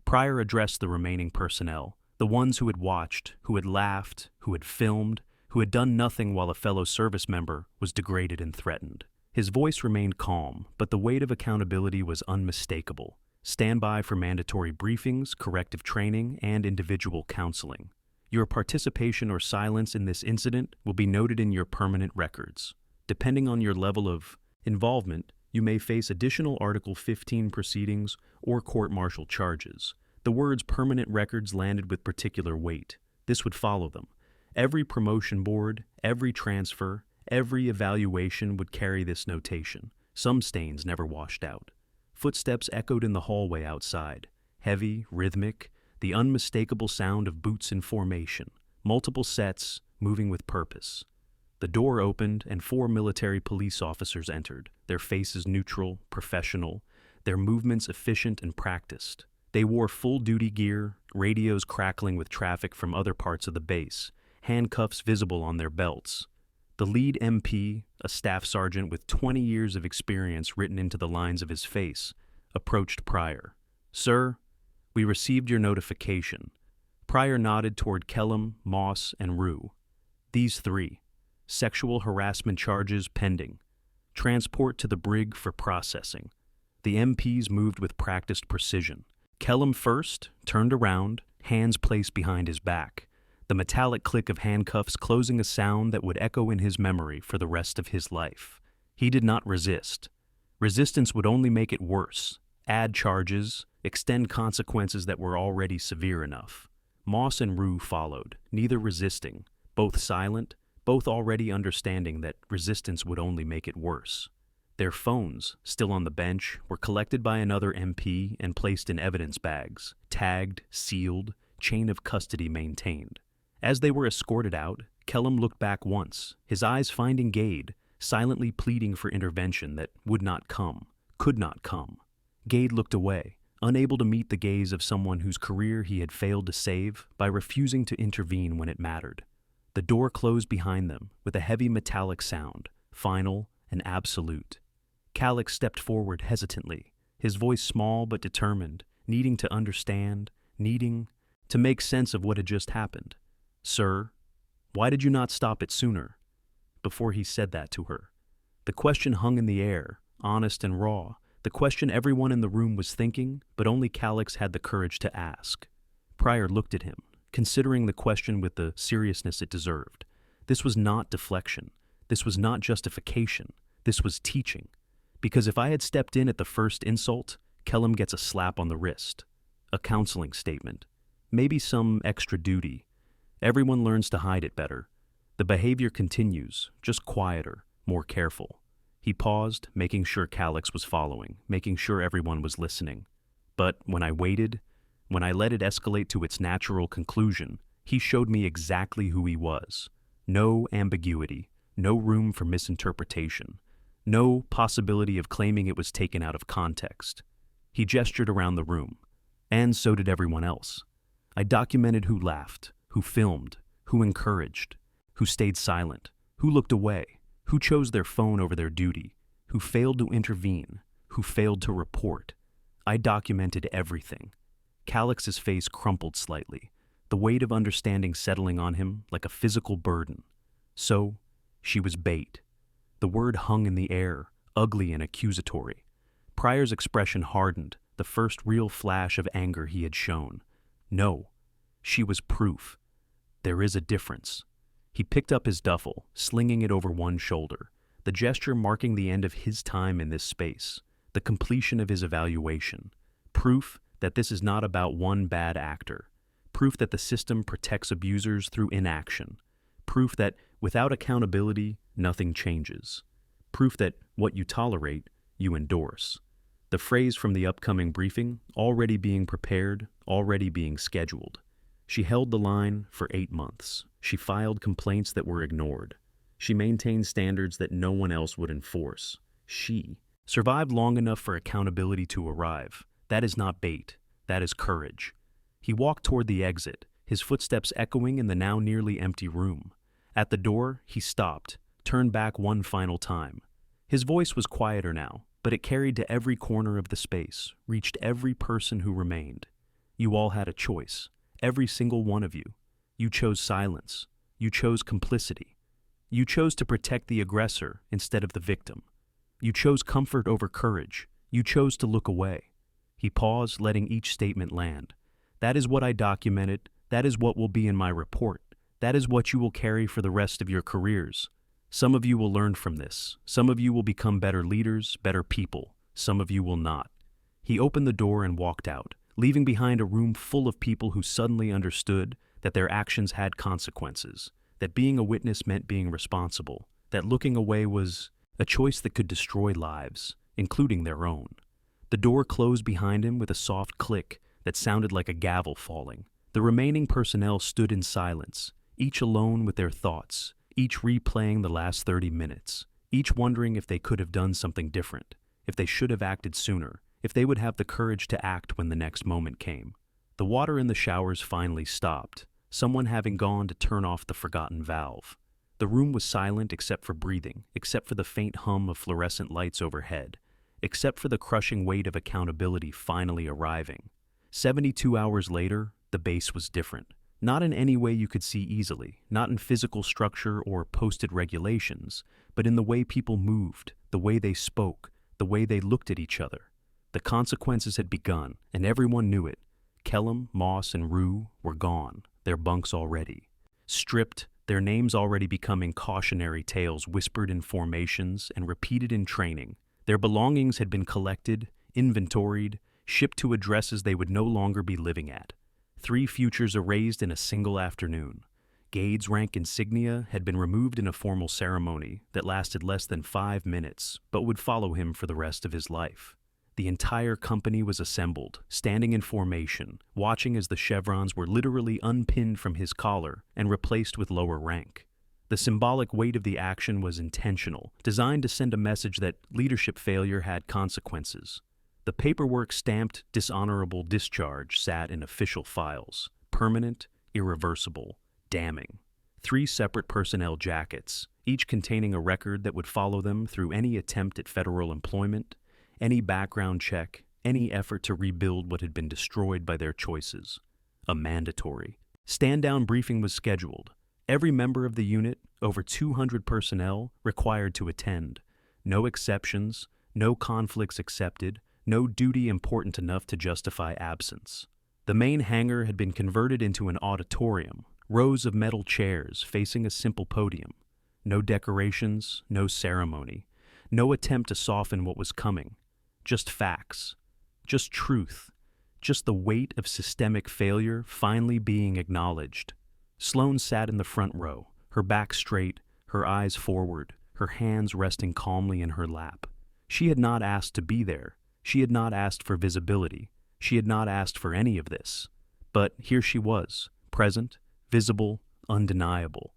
Pryor addressed the remaining personnel, the ones who had watched, who had laughed, who had filmed, who had done nothing while a fellow service member was degraded and threatened. His voice remained calm, but the weight of accountability was unmistakable. Stand by for mandatory briefings, corrective training, and individual counseling. Your participation or silence in this incident will be noted in your permanent records. Depending on your level of involvement, you may face additional Article 15 proceedings or court-martial charges. The words permanent records landed with particular weight. This would follow them. Every promotion board, every transfer, every evaluation would carry this notation. Some stains never washed out. Footsteps echoed in the hallway outside, heavy, rhythmic, the unmistakable sound of boots in formation, multiple sets, moving with purpose. The door opened and 4 military police officers entered, their faces neutral, professional, their movements efficient and practiced. They wore full-duty gear, radios crackling with traffic from other parts of the base, handcuffs visible on their belts. The lead MP, a staff sergeant with 20 years of experience written into the lines of his face, approached Pryor. "Sir, we received your notification." Pryor nodded toward Kellum, Moss, and Rue. "These 3. Sexual harassment charges pending. Transport to the brig for processing." The MPs moved with practiced precision. Kellum first, turned around, hands placed behind his back, the metallic click of handcuffs closing a sound that would echo in his memory for the rest of his life. He did not resist. Resistance would only make it worse, add charges, extend consequences that were already severe enough. Moss and Rue followed, neither resisting, both silent, both already understanding that resistance would only make it worse. Their phones, still on the bench, were collected by another MP and placed in evidence bags, tagged, sealed, chain of custody maintained. As they were escorted out, Kellum looked back once, his eyes finding Gade, silently pleading for intervention that would not come, could not come. Gade looked away, unable to meet the gaze of someone whose career he had failed to save by refusing to intervene when it mattered. The door closed behind them with a heavy metallic sound, final and absolute. Calix stepped forward hesitantly, his voice small but determined, needing to understand, needing to make sense of what had just happened. "Sir, why did you not stop it sooner?" Before he said that to her. The question hung in the air, honest and raw, the question everyone in the room was thinking, but only Calix had the courage to ask. Pryor looked at him, considering the question with the seriousness it deserved. This was not deflection. This was not justification. This was teaching. Because if I had stepped in at the first insult, Kellum gets a slap on the wrist, a counseling statement, maybe some extra duty. Everyone learns to hide it better. The behavior continues, just quieter, more careful. He paused, making sure Calix was following, making sure everyone was listening. But when I waited, when I let it escalate to its natural conclusion, he showed me exactly who he was. No ambiguity, no room for misinterpretation. No possibility of claiming it was taken out of context. He gestured around the room, and so did everyone else. I documented who laughed, who filmed, who encouraged, who stayed silent, who looked away, who chose their phone over their duty, who failed to intervene, who failed to report. I documented everything. Calix's face crumpled slightly, the weight of understanding settling on him like a physical burden. So, she was bait. The word hung in the air, ugly and accusatory. Pryor's expression hardened, the first real flash of anger he had shown. No, she was proof. There is a difference. He picked up his duffel, slinging it over one shoulder, the gesture marking the end of his time in this space, the completion of his evaluation. Proof that this is not about one bad actor. Proof that the system protects abusers through inaction. Proof that without accountability, nothing changes. Proof that what you tolerate, you endorse. The phrase from the upcoming briefing, already being prepared, already being scheduled. She held the line for 8 months. She filed complaints that were ignored. She maintained standards that no one else would enforce. She survived long enough for accountability to arrive. That is not bait. That is courage. He walked toward the exit, his footsteps echoing in the now nearly empty room. At the door, he stopped, turned back one final time. His voice was quieter now, but it carried to every corner of the space, reached every person who remained. You all had a choice, every single one of you. You chose silence. You chose complicity. You chose to protect the aggressor instead of the victim. You chose comfort over courage. You chose to look away. He paused, letting each statement land. That is what I documented. That is what will be in my report. That is what you will carry for the rest of your careers. Some of you will learn from this. Some of you will become better leaders, better people. Some of you will not. He opened the door and walked out, leaving behind a room full of people who suddenly understood that their actions had consequences, that being a witness meant being responsible, that looking away was a choice that could destroy lives, including their own. The door closed behind him with a soft click that sounded like a gavel falling. The remaining personnel stood in silence, each alone with their thoughts, each replaying the last 30 minutes, each wondering if they could have done something different, if they should have acted sooner, if they would have the courage to act when the next moment came. The water in the showers finally stopped, someone having gone to turn off the forgotten valve. The room was silent except for breathing, except for the faint hum of fluorescent lights overhead, except for the crushing weight of accountability finally arriving. 72 hours later, the base was different. Not in any way you could see easily, not in physical structure or posted regulations, but in the way people moved, the way they spoke, the way they looked at each other. The consequences had begun, and everyone knew it. Kellum, Moss, and Rue were gone, their bunks already. Stripped, their names already becoming cautionary tales whispered in formations and repeated in training. Their belongings had been collected, inventoried, shipped to addresses they would no longer be living at. 3 futures erased in a single afternoon. Gade's rank insignia had been removed in a formal ceremony that lasted less than 5 minutes, but would follow him for the rest of his life. The entire company was assembled, standing in formation, watching as the chevrons were literally unpinned from his collar and replaced with lower rank. The symbolic weight of the action was intentional, designed to send a message that leadership failure had consequences. The paperwork stamped dishonorable discharge sat in official files, permanent, irreversible, damning. 3 separate personnel jackets, each containing a record that would follow them through any attempt at federal employment, any background check, any effort to rebuild what had been destroyed by their choices. A mandatory stand-down briefing was scheduled. Every member of the unit, over 200 personnel, required to attend. No exceptions, no conflicts accepted, no duty important enough to justify absence. The main hangar had been converted into an auditorium, rows of metal chairs facing a simple podium. No decorations, no ceremony, no attempt to soften what was coming. Just facts, just truth, just the weight of systemic failure finally being acknowledged. Sloane sat in the front row, her back straight, her eyes forward, her hands resting calmly in her lap. She had not asked to be there. She had not asked for visibility. She had not asked for any of this. But here she was, present, visible, undeniable.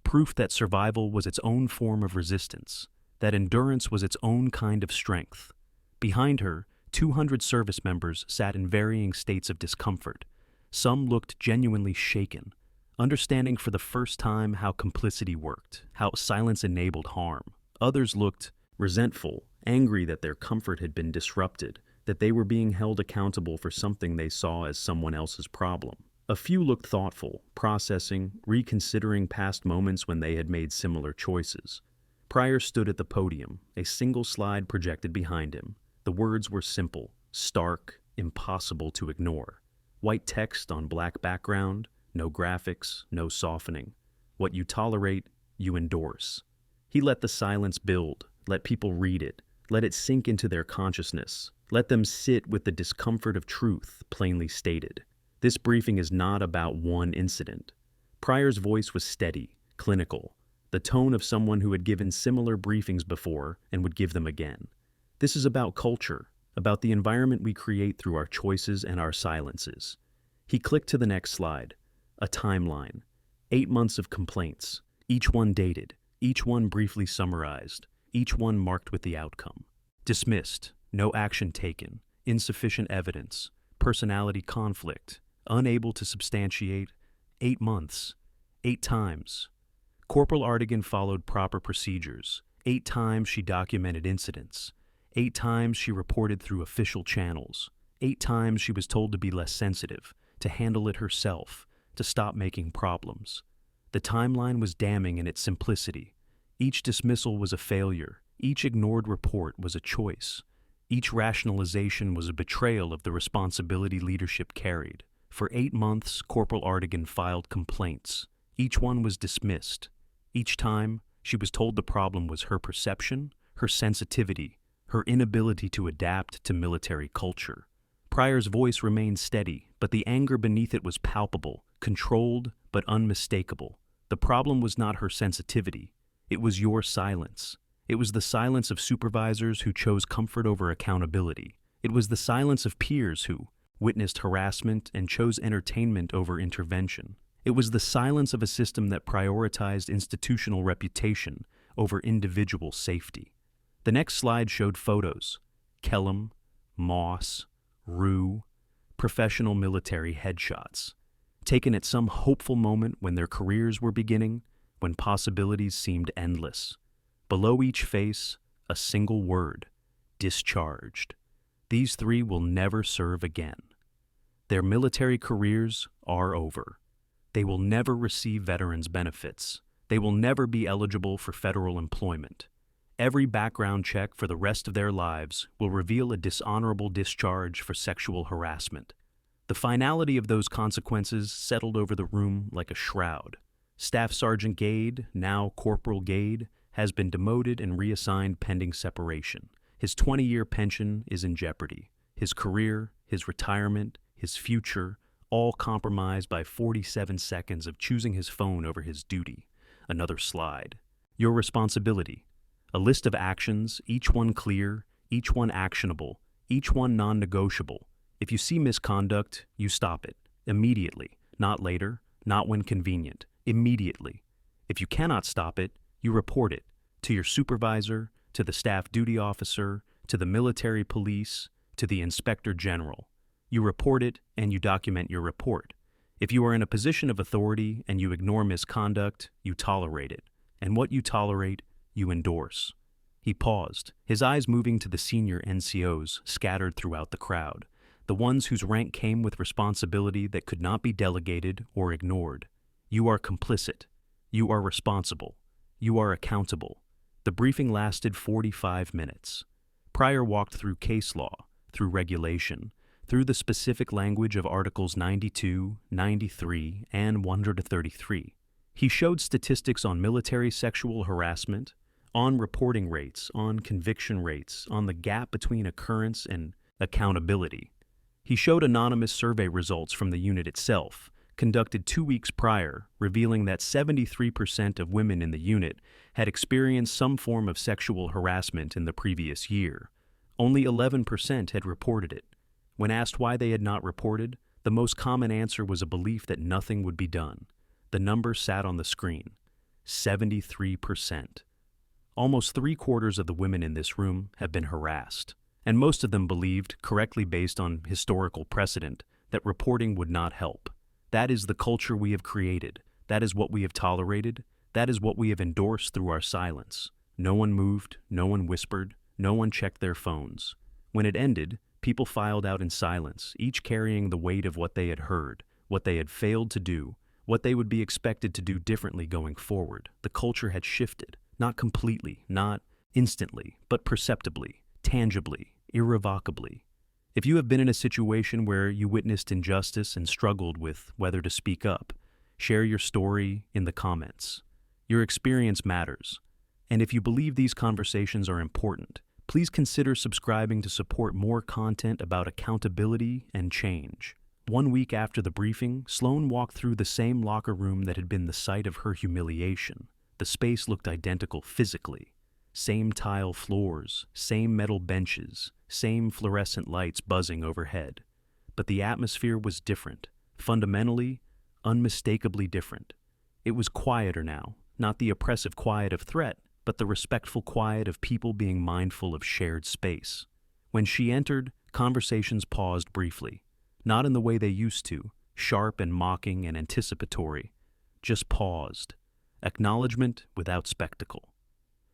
Proof that survival was its own form of resistance, that endurance was its own kind of strength. Behind her, 200 service members sat in varying states of discomfort. Some looked genuinely shaken, understanding for the first time how complicity worked, how silence enabled harm. Others looked resentful, angry that their comfort had been disrupted, that they were being held accountable for something they saw as someone else's problem. A few looked thoughtful, processing, reconsidering past moments when they had made similar choices. Pryor stood at the podium, a single slide projected behind him. The words were simple, stark, impossible to ignore. White text on black background, no graphics, no softening. What you tolerate, you endorse. He let the silence build, let people read it, let it sink into their consciousness, let them sit with the discomfort of truth plainly stated. This briefing is not about one incident. Pryor's voice was steady, clinical, the tone of someone who had given similar briefings before and would give them again. This is about culture, about the environment we create through our choices and our silences. He clicked to the next slide. A timeline. 8 months of complaints, each one dated, each one briefly summarized, each one marked with the outcome. Dismissed, no action taken, insufficient evidence, personality conflict, unable to substantiate, 8 months, 8 times. Corporal Artigan followed proper procedures. 8 times she documented incidents. 8 times she reported through official channels. 8 times she was told to be less sensitive, to handle it herself, to stop making problems. The timeline was damning in its simplicity. Each dismissal was a failure. Each ignored report was a choice. Each rationalization was a betrayal of the responsibility leadership carried. For 8 months, Corporal Artigan filed complaints. Each one was dismissed. Each time, she was told the problem was her perception, her sensitivity, her inability to adapt to military culture. Pryor's voice remained steady, but the anger beneath it was palpable, controlled, but unmistakable. The problem was not her sensitivity. It was your silence. It was the silence of supervisors who chose comfort over accountability. It was the silence of peers who witnessed harassment and chose entertainment over intervention. It was the silence of a system that prioritized institutional reputation over individual safety. The next slide showed photos. Kellum, Moss, Rue, professional military headshots, taken at some hopeful moment when their careers were beginning, when possibilities seemed endless. Below each face, a single word: discharged. These three will never serve again. Their military careers are over. They will never receive veterans' benefits. They will never be eligible for federal employment. Every background check for the rest of their lives will reveal a dishonorable discharge for sexual harassment. The finality of those consequences settled over the room like a shroud. Staff Sergeant Gade, now Corporal Gade, has been demoted and reassigned pending separation. His 20-year pension is in jeopardy. His career, his retirement, his future, all compromised by 47 seconds of choosing his phone over his duty. Another slide. Your responsibility. A list of actions, each one clear, each one actionable, each one non-negotiable. If you see misconduct, you stop it. Immediately. Not later, not when convenient. Immediately. If you cannot stop it, you report it to your supervisor, to the staff duty officer, to the military police, to the inspector general. You report it and you document your report. If you are in a position of authority and you ignore misconduct, you tolerate it. And what you tolerate, you endorse. He paused, his eyes moving to the senior NCOs scattered throughout the crowd, the ones whose rank came with responsibility that could not be delegated or ignored. You are complicit. You are responsible. You are accountable. The briefing lasted 45 minutes. Pryor walked through case law, through regulation, through the specific language of Articles 92, 93, and 133. He showed statistics on military sexual harassment, on reporting rates, on conviction rates, on the gap between occurrence and accountability. He showed anonymous survey results from the unit itself, conducted 2 weeks prior, revealing that 73% of women in the unit had experienced some form of sexual harassment in the previous year. Only 11% had reported it. When asked why they had not reported, the most common answer was a belief that nothing would be done. The number sat on the screen. 73%. Almost 3/4 of the women in this room have been harassed, and most of them believed, correctly based on historical precedent, that reporting would not help. That is the culture we have created. That is what we have tolerated. That is what we have endorsed through our silence. No one moved, no one whispered, no one checked their phones. When it ended, people filed out in silence, each carrying the weight of what they had heard, what they had failed to do, what they would be expected to do differently going forward. The culture had shifted, not completely, not instantly, but perceptibly, tangibly, irrevocably. If you have been in a situation where you witnessed injustice and struggled with whether to speak up, share your story in the comments. Your experience matters. And if you believe these conversations are important, please consider subscribing to support more content about accountability and change. 1 week after the briefing, Sloan walked through the same locker room that had been the site of her humiliation. The space looked identical physically. Same tile floors, same metal benches, same fluorescent lights buzzing overhead. But the atmosphere was different, fundamentally, unmistakably different. It was quieter now, not the oppressive quiet of threat, but the respectful quiet of people being mindful of shared space. When she entered, conversations paused briefly, not in the way they used to, sharp and mocking and anticipatory, just paused. Acknowledgement without spectacle.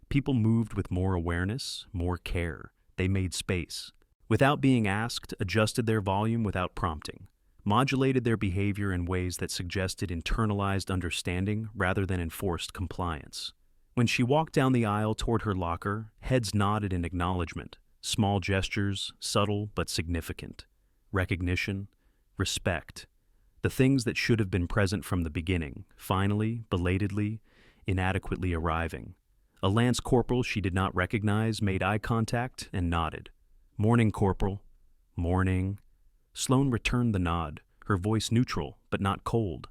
People moved with more awareness, more care. They made space. Without being asked, adjusted their volume without prompting, modulated their behavior in ways that suggested internalized understanding rather than enforced compliance. When she walked down the aisle toward her locker, heads nodded in acknowledgement, small gestures, subtle but significant. Recognition, respect. The things that should have been present from the beginning, finally, belatedly, inadequately arriving. A lance corporal she did not recognize made eye contact and nodded. "Morning, Corporal." "Morning." Sloan returned the nod, her voice neutral but not cold.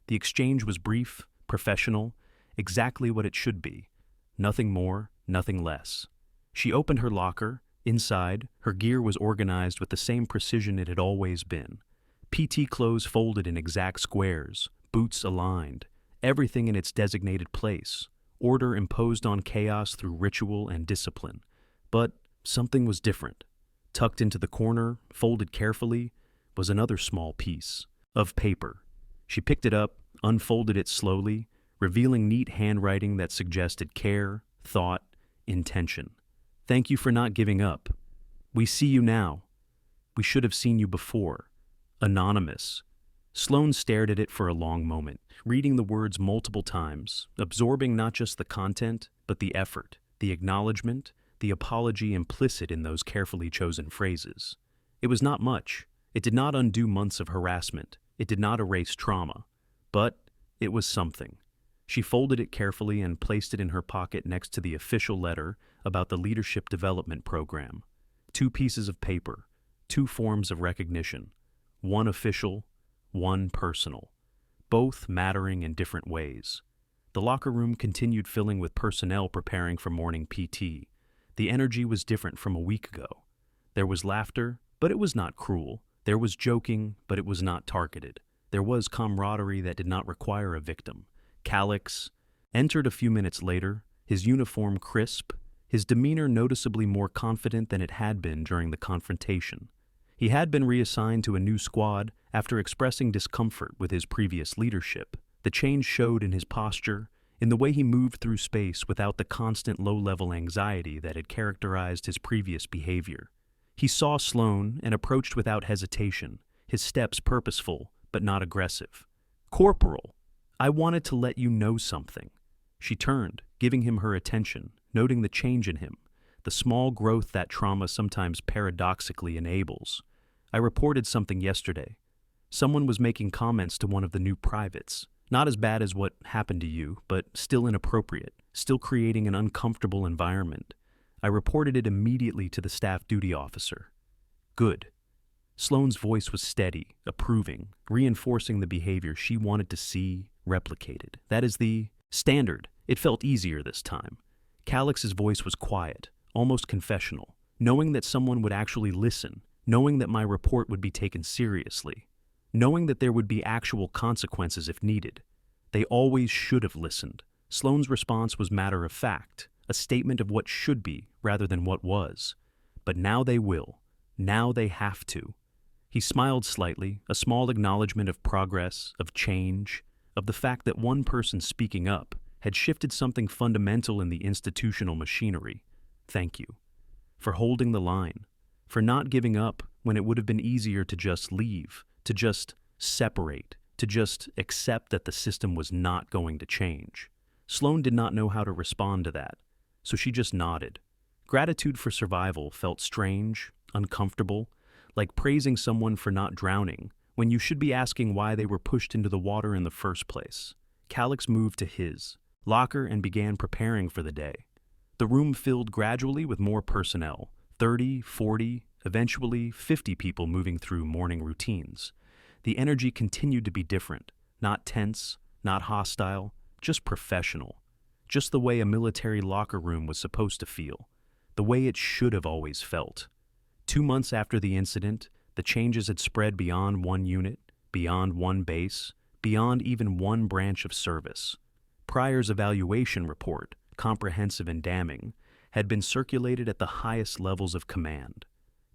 The exchange was brief, professional, exactly what it should be. Nothing more, nothing less. She opened her locker. Inside, her gear was organized with the same precision it had always been. PT clothes folded in exact squares, boots aligned, everything in its designated place, order imposed on chaos through ritual and discipline. But something was different. Tucked into the corner, folded carefully, was another small piece of paper. She picked it up, unfolded it slowly, revealing neat handwriting that suggested care, thought, intention. Thank you for not giving up. We see you now. We should have seen you before. Anonymous. Sloane stared at it for a long moment, reading the words multiple times, absorbing not just the content, but the effort, the acknowledgement, the apology implicit in those carefully chosen phrases. It was not much. It did not undo months of harassment. It did not erase trauma. But it was something. She folded it carefully and placed it in her pocket next to the official letter about the Leadership Development Program. 2 pieces of paper, 2 forms of recognition, one official, one personal, both mattering in different ways. The locker room continued filling with personnel preparing for morning PT. The energy was different from a week ago. There was laughter, but it was not cruel. There was joking, but it was not targeted. There was camaraderie that did not require a victim. Calix entered a few minutes later, his uniform crisp, his demeanor noticeably more confident than it had been during the confrontation. He had been reassigned to a new squad after expressing discomfort with his previous leadership. The change showed in his posture, in the way he moved through space without the constant low-level anxiety that had characterized his previous behavior. He saw Sloane and approached without hesitation, his steps purposeful but not aggressive. "Corporal, I wanted to let you know something." She turned, giving him her attention, noting the change in him, the small growth that trauma sometimes paradoxically enables. "I reported something yesterday. Someone was making comments to one of the new privates. Not as bad as what happened to you, but still inappropriate, still creating an uncomfortable environment. I reported it immediately to the staff duty officer." "Good." Sloane's voice was steady, approving, reinforcing the behavior she wanted to see replicated. "That is the standard." It felt easier this time. Calix's voice was quiet, almost confessional, knowing that someone would actually listen, knowing that my report would be taken seriously, knowing that there would be actual consequences if needed. They always should have listened. Sloane's response was matter of fact, a statement of what should be rather than what was. But now they will. Now they have to. He smiled slightly, a small acknowledgement of progress, of change, of the fact that one person speaking up had shifted something fundamental in the institutional machinery. "Thank you. For holding the line. For not giving up when it would have been easier to just leave, to just separate, to just accept that the system was not going to change." Sloane did not know how to respond to that, so she just nodded. Gratitude for survival felt strange, uncomfortable, like praising someone for not drowning, when you should be asking why they were pushed into the water in the first place. Calix moved to his locker and began preparing for the day. The room filled gradually with more personnel, 30, 40, eventually 50 people moving through morning routines. The energy continued to be different, not tense, not hostile, just professional, just the way a military locker room was supposed to feel, the way it should have always felt. 2 months after the incident, the changes had spread beyond one unit, beyond one base, beyond even one branch of service. Pryor's evaluation report, comprehensive and damning, had been circulated at the highest levels of command.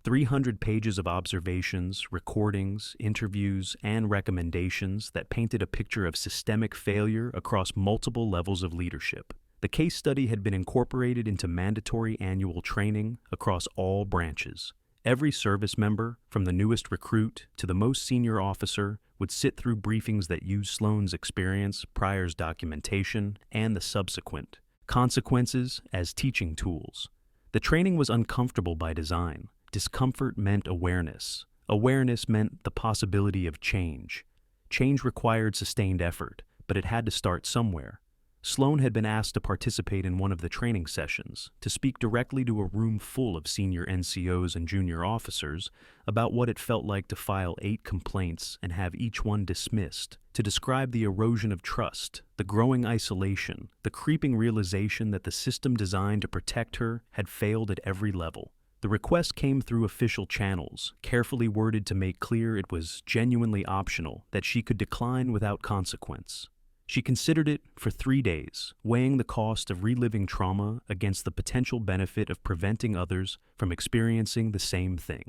300 pages of observations, recordings, interviews, and recommendations that painted a picture of systemic failure across multiple levels of leadership. The case study had been incorporated into mandatory annual training across all branches. Every service member, from the newest recruit to the most senior officer, would sit through briefings that used Sloane's experience, Pryor's documentation, and the subsequent consequences as teaching tools. The training was uncomfortable by design. Discomfort meant awareness. Awareness meant the possibility of change. Change required sustained effort, but it had to start somewhere. Sloan had been asked to participate in one of the training sessions, to speak directly to a room full of senior NCOs and junior officers about what it felt like to file 8 complaints and have each one dismissed, to describe the erosion of trust, the growing isolation, the creeping realization that the system designed to protect her had failed at every level. The request came through official channels, carefully worded to make clear it was genuinely optional, that she could decline without consequence. She considered it for 3 days, weighing the cost of reliving trauma against the potential benefit of preventing others from experiencing the same thing.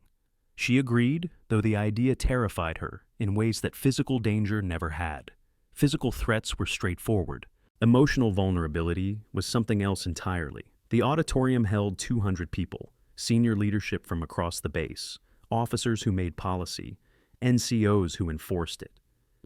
She agreed, though the idea terrified her in ways that physical danger never had. Physical threats were straightforward. Emotional vulnerability was something else entirely. The auditorium held 200 people, senior leadership from across the base, officers who made policy, NCOs who enforced it.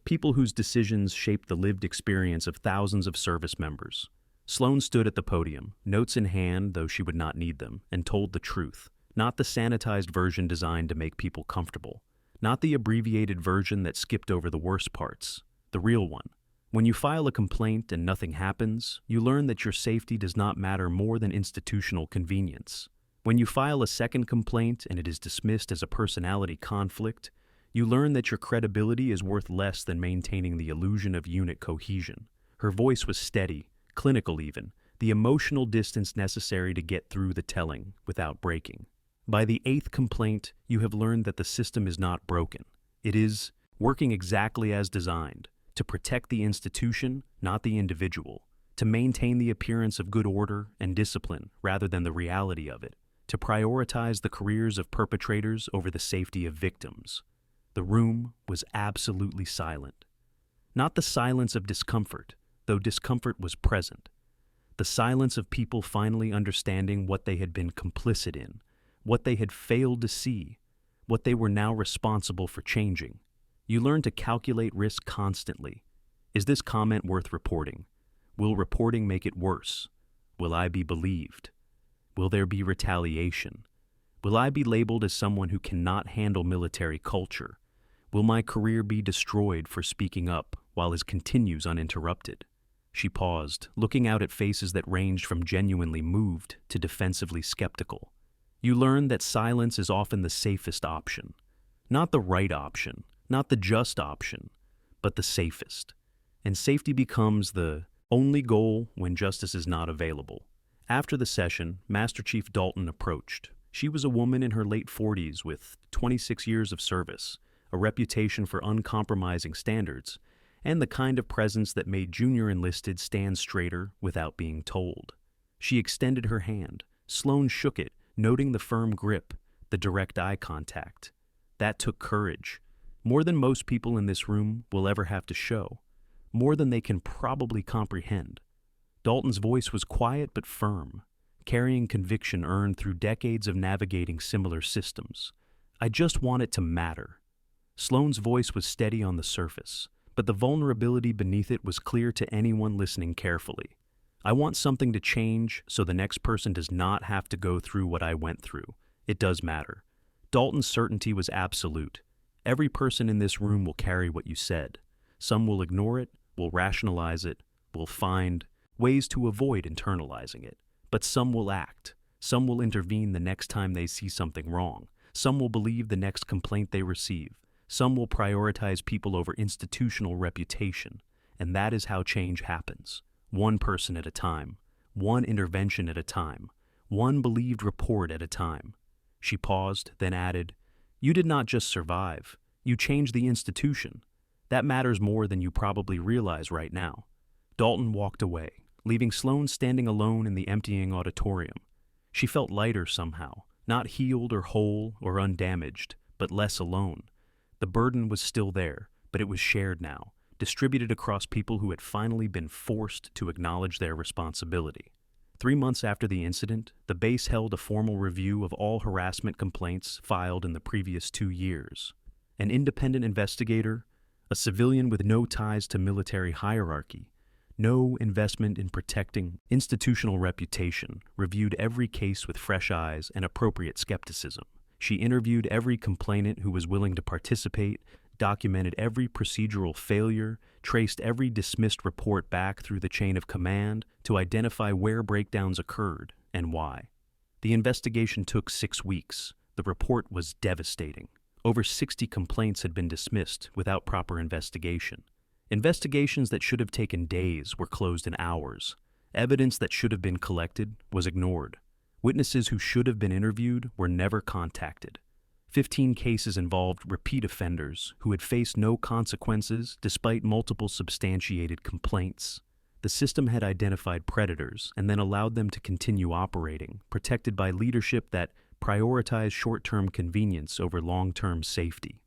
People whose decisions shaped the lived experience of thousands of service members. Sloan stood at the podium, notes in hand though she would not need them, and told the truth. Not the sanitized version designed to make people comfortable. Not the abbreviated version that skipped over the worst parts. The real one. When you file a complaint and nothing happens, you learn that your safety does not matter more than institutional convenience. When you file a second complaint and it is dismissed as a personality conflict, you learn that your credibility is worth less than maintaining the illusion of unit cohesion. Her voice was steady, clinical even, the emotional distance necessary to get through the telling without breaking. By the 8th complaint, you have learned that the system is not broken. It is working exactly as designed, to protect the institution, not the individual, to maintain the appearance of good order and discipline rather than the reality of it, to prioritize the careers of perpetrators over the safety of victims. The room was absolutely silent. Not the silence of discomfort, though discomfort was present. The silence of people finally understanding what they had been complicit in, what they had failed to see, what they were now responsible for changing. You learn to calculate risk constantly. Is this comment worth reporting? Will reporting make it worse? Will I be believed? Will there be retaliation? Will I be labeled as someone who cannot handle military culture? Will my career be destroyed for speaking up while it continues uninterrupted? She paused, looking out at faces that ranged from genuinely moved to defensively skeptical. You learn that silence is often the safest option. Not the right option, not the just option, but the safest. And safety becomes the only goal when justice is not available. After the session, Master Chief Dalton approached. She was a woman in her late 40s with 26 years of service, a reputation for uncompromising standards, and the kind of presence that made junior enlisted stand straighter without being told. She extended her hand. Sloan shook it, noting the firm grip, the direct eye contact. That took courage. More than most people in this room will ever have to show. More than they can probably comprehend. Dalton's voice was quiet but firm, carrying conviction earned through decades of navigating similar systems. I just want it to matter. Sloan's voice was steady on the surface, but the vulnerability beneath it was clear to anyone listening carefully. I want something to change so the next person does not have to go through what I went through. It does matter. Dalton's certainty was absolute. Every person in this room will carry what you said. Some will ignore it, will rationalize it, will find ways to avoid internalizing it. But some will act. Some will intervene the next time they see something wrong. Some will believe the next complaint they receive. Some will prioritize people over institutional reputation. And that is how change happens. One person at a time. One intervention at a time. One believed report at a time. She paused, then added, "You did not just survive. You changed the institution. That matters more than you probably realize right now." Dalton walked away, leaving Sloan standing alone in the emptying auditorium. She felt lighter somehow, not healed or whole or undamaged, but less alone. The burden was still there, but it was shared now, distributed across people who had finally been forced to acknowledge their responsibility. 3 months after the incident, the base held a formal review of all harassment complaints filed in the previous 2 years. An independent investigator, a civilian with no ties to military hierarchy, no investment in protecting institutional reputation, reviewed every case with fresh eyes and appropriate skepticism. She interviewed every complainant who was willing to participate, documented every procedural failure, traced every dismissed report back through the chain of command to identify where breakdowns occurred and why. The investigation took 6 weeks. The report was devastating. Over 60 complaints had been dismissed without proper investigation. Investigations that should have taken days were closed in hours. Evidence that should have been collected was ignored. Witnesses who should have been interviewed were never contacted. 15 cases involved repeat offenders who had faced no consequences despite multiple substantiated complaints. The system had identified predators and then allowed them to continue operating, protected by leadership that prioritized short-term convenience over long-term safety.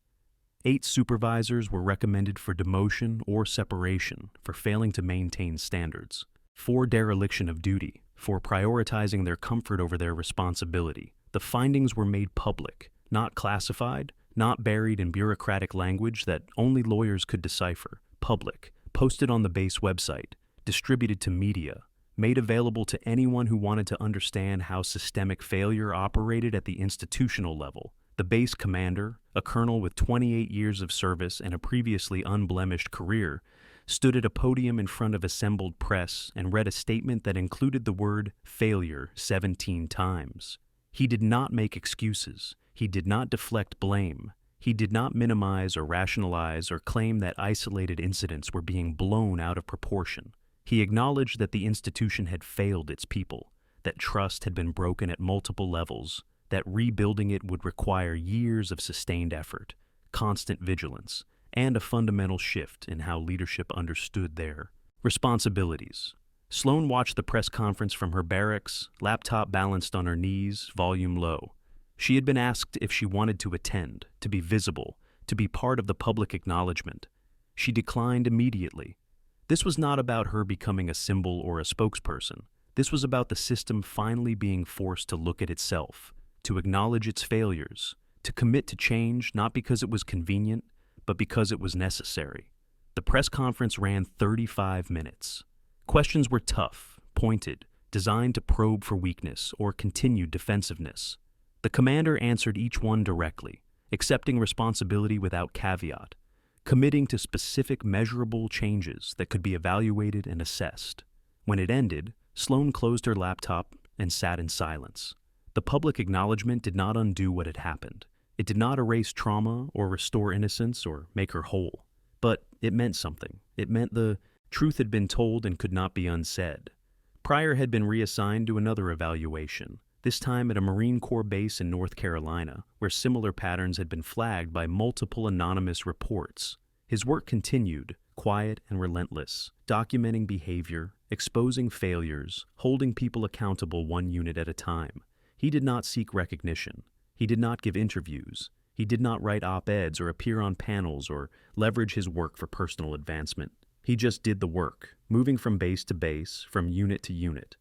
8 supervisors were recommended for demotion or separation for failing to maintain standards. 4 dereliction of duty for prioritizing their comfort over their responsibility. The findings were made public, not classified, not buried in bureaucratic language that only lawyers could decipher. Public, posted on the base website, distributed to media, made available to anyone who wanted to understand how systemic failure operated at the institutional level. The base commander, a colonel with 28 years of service and a previously unblemished career, stood at a podium in front of assembled press and read a statement that included the word failure 17 times. He did not make excuses. He did not deflect blame. He did not minimize or rationalize or claim that isolated incidents were being blown out of proportion. He acknowledged that the institution had failed its people, that trust had been broken at multiple levels, that rebuilding it would require years of sustained effort, constant vigilance, and a fundamental shift in how leadership understood their responsibilities. Sloan watched the press conference from her barracks, laptop balanced on her knees, volume low. She had been asked if she wanted to attend, to be visible, to be part of the public acknowledgement. She declined immediately. This was not about her becoming a symbol or a spokesperson. This was about the system finally being forced to look at itself, to acknowledge its failures, to commit to change not because it was convenient, but because it was necessary. The press conference ran 35 minutes. Questions were tough, pointed, designed to probe for weakness or continued defensiveness. The commander answered each one directly, accepting responsibility without caveat, committing to specific measurable changes that could be evaluated and assessed. When it ended, Sloan closed her laptop and sat in silence. The public acknowledgement did not undo what had happened. It did not erase trauma or restore innocence or make her whole. But it meant something. It meant the truth had been told and could not be unsaid. Pryor had been reassigned to another evaluation, this time at a Marine Corps base in North Carolina, where similar patterns had been flagged by multiple anonymous reports. His work continued, quiet and relentless, documenting behavior, exposing failures, holding people accountable one unit at a time. He did not seek recognition. He did not give interviews. He did not write op-eds or appear on panels or leverage his work for personal advancement. He just did the work, moving from base to base, from unit to unit,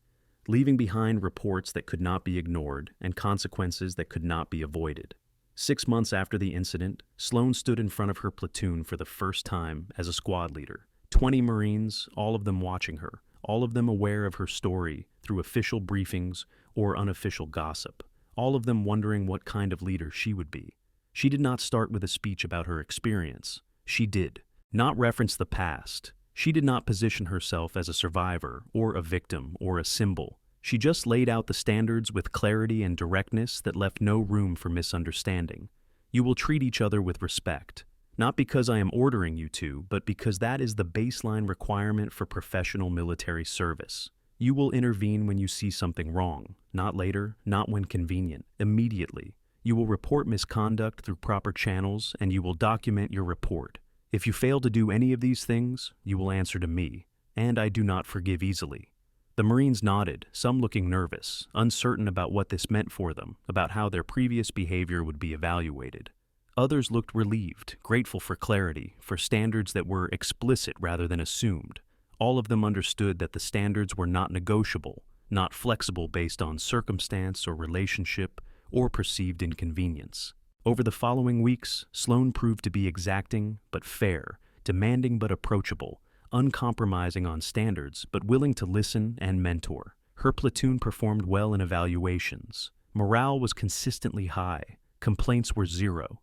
leaving behind reports that could not be ignored and consequences that could not be avoided. 6 months after the incident, Sloan stood in front of her platoon for the first time as a squad leader. 20 Marines, all of them watching her, all of them aware of her story through official briefings or unofficial gossip, all of them wondering what kind of leader she would be. She did not start with a speech about her experience. She did not reference the past. She did not position herself as a survivor or a victim or a symbol. She just laid out the standards with clarity and directness that left no room for misunderstanding. You will treat each other with respect, not because I am ordering you to, but because that is the baseline requirement for professional military service. You will intervene when you see something wrong, not later, not when convenient, immediately. You will report misconduct through proper channels, and you will document your report. If you fail to do any of these things, you will answer to me, and I do not forgive easily. The Marines nodded, some looking nervous, uncertain about what this meant for them, about how their previous behavior would be evaluated. Others looked relieved, grateful for clarity, for standards that were explicit rather than assumed. All of them understood that the standards were not negotiable, not flexible based on circumstance or relationship or perceived inconvenience. Over the following weeks, Sloan proved to be exacting but fair, demanding but approachable, uncompromising on standards but willing to listen and mentor. Her platoon performed well in evaluations. Morale was consistently high. Complaints were zero.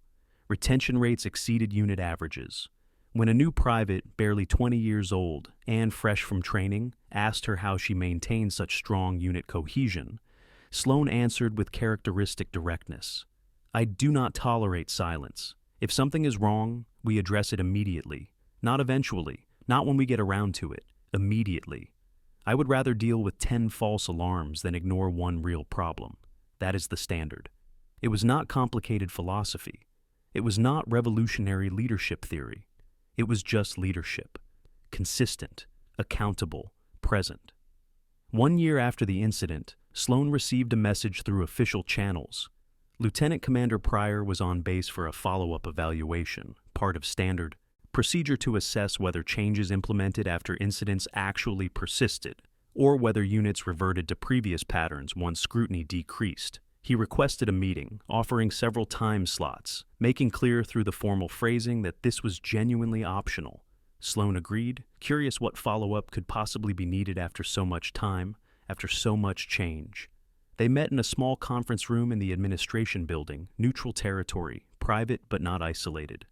Retention rates exceeded unit averages. When a new private, barely 20 years old and fresh from training, asked her how she maintained such strong unit cohesion, Sloan answered with characteristic directness. "I do not tolerate silence. If something is wrong, we address it immediately. Not eventually, not when we get around to it. Immediately. I would rather deal with 10 false alarms than ignore one real problem. That is the standard." It was not complicated philosophy. It was not revolutionary leadership theory. It was just leadership. Consistent, accountable, present. 1 year after the incident, Sloan received a message through official channels. Lieutenant Commander Pryor was on base for a follow-up evaluation, part of standard procedure to assess whether changes implemented after incidents actually persisted, or whether units reverted to previous patterns once scrutiny decreased. He requested a meeting, offering several time slots, making clear through the formal phrasing that this was genuinely optional. Sloan agreed, curious what follow-up could possibly be needed after so much time, after so much change. They met in a small conference room in the administration building, neutral territory, private but not isolated.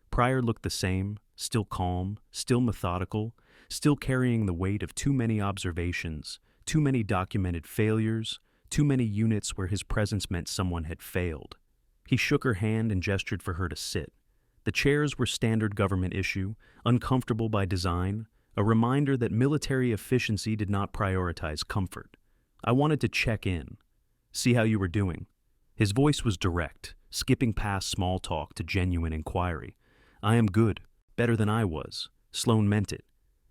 Pryor looked the same, still calm, still methodical, still carrying the weight of too many observations, too many documented failures, too many units where his presence meant someone had failed. He shook her hand and gestured for her to sit. The chairs were standard government issue, uncomfortable by design, a reminder that military efficiency did not prioritize comfort. "I wanted to check in, see how you were doing." His voice was direct, skipping past small talk to genuine inquiry. "I am good, better than I was." Sloan meant it.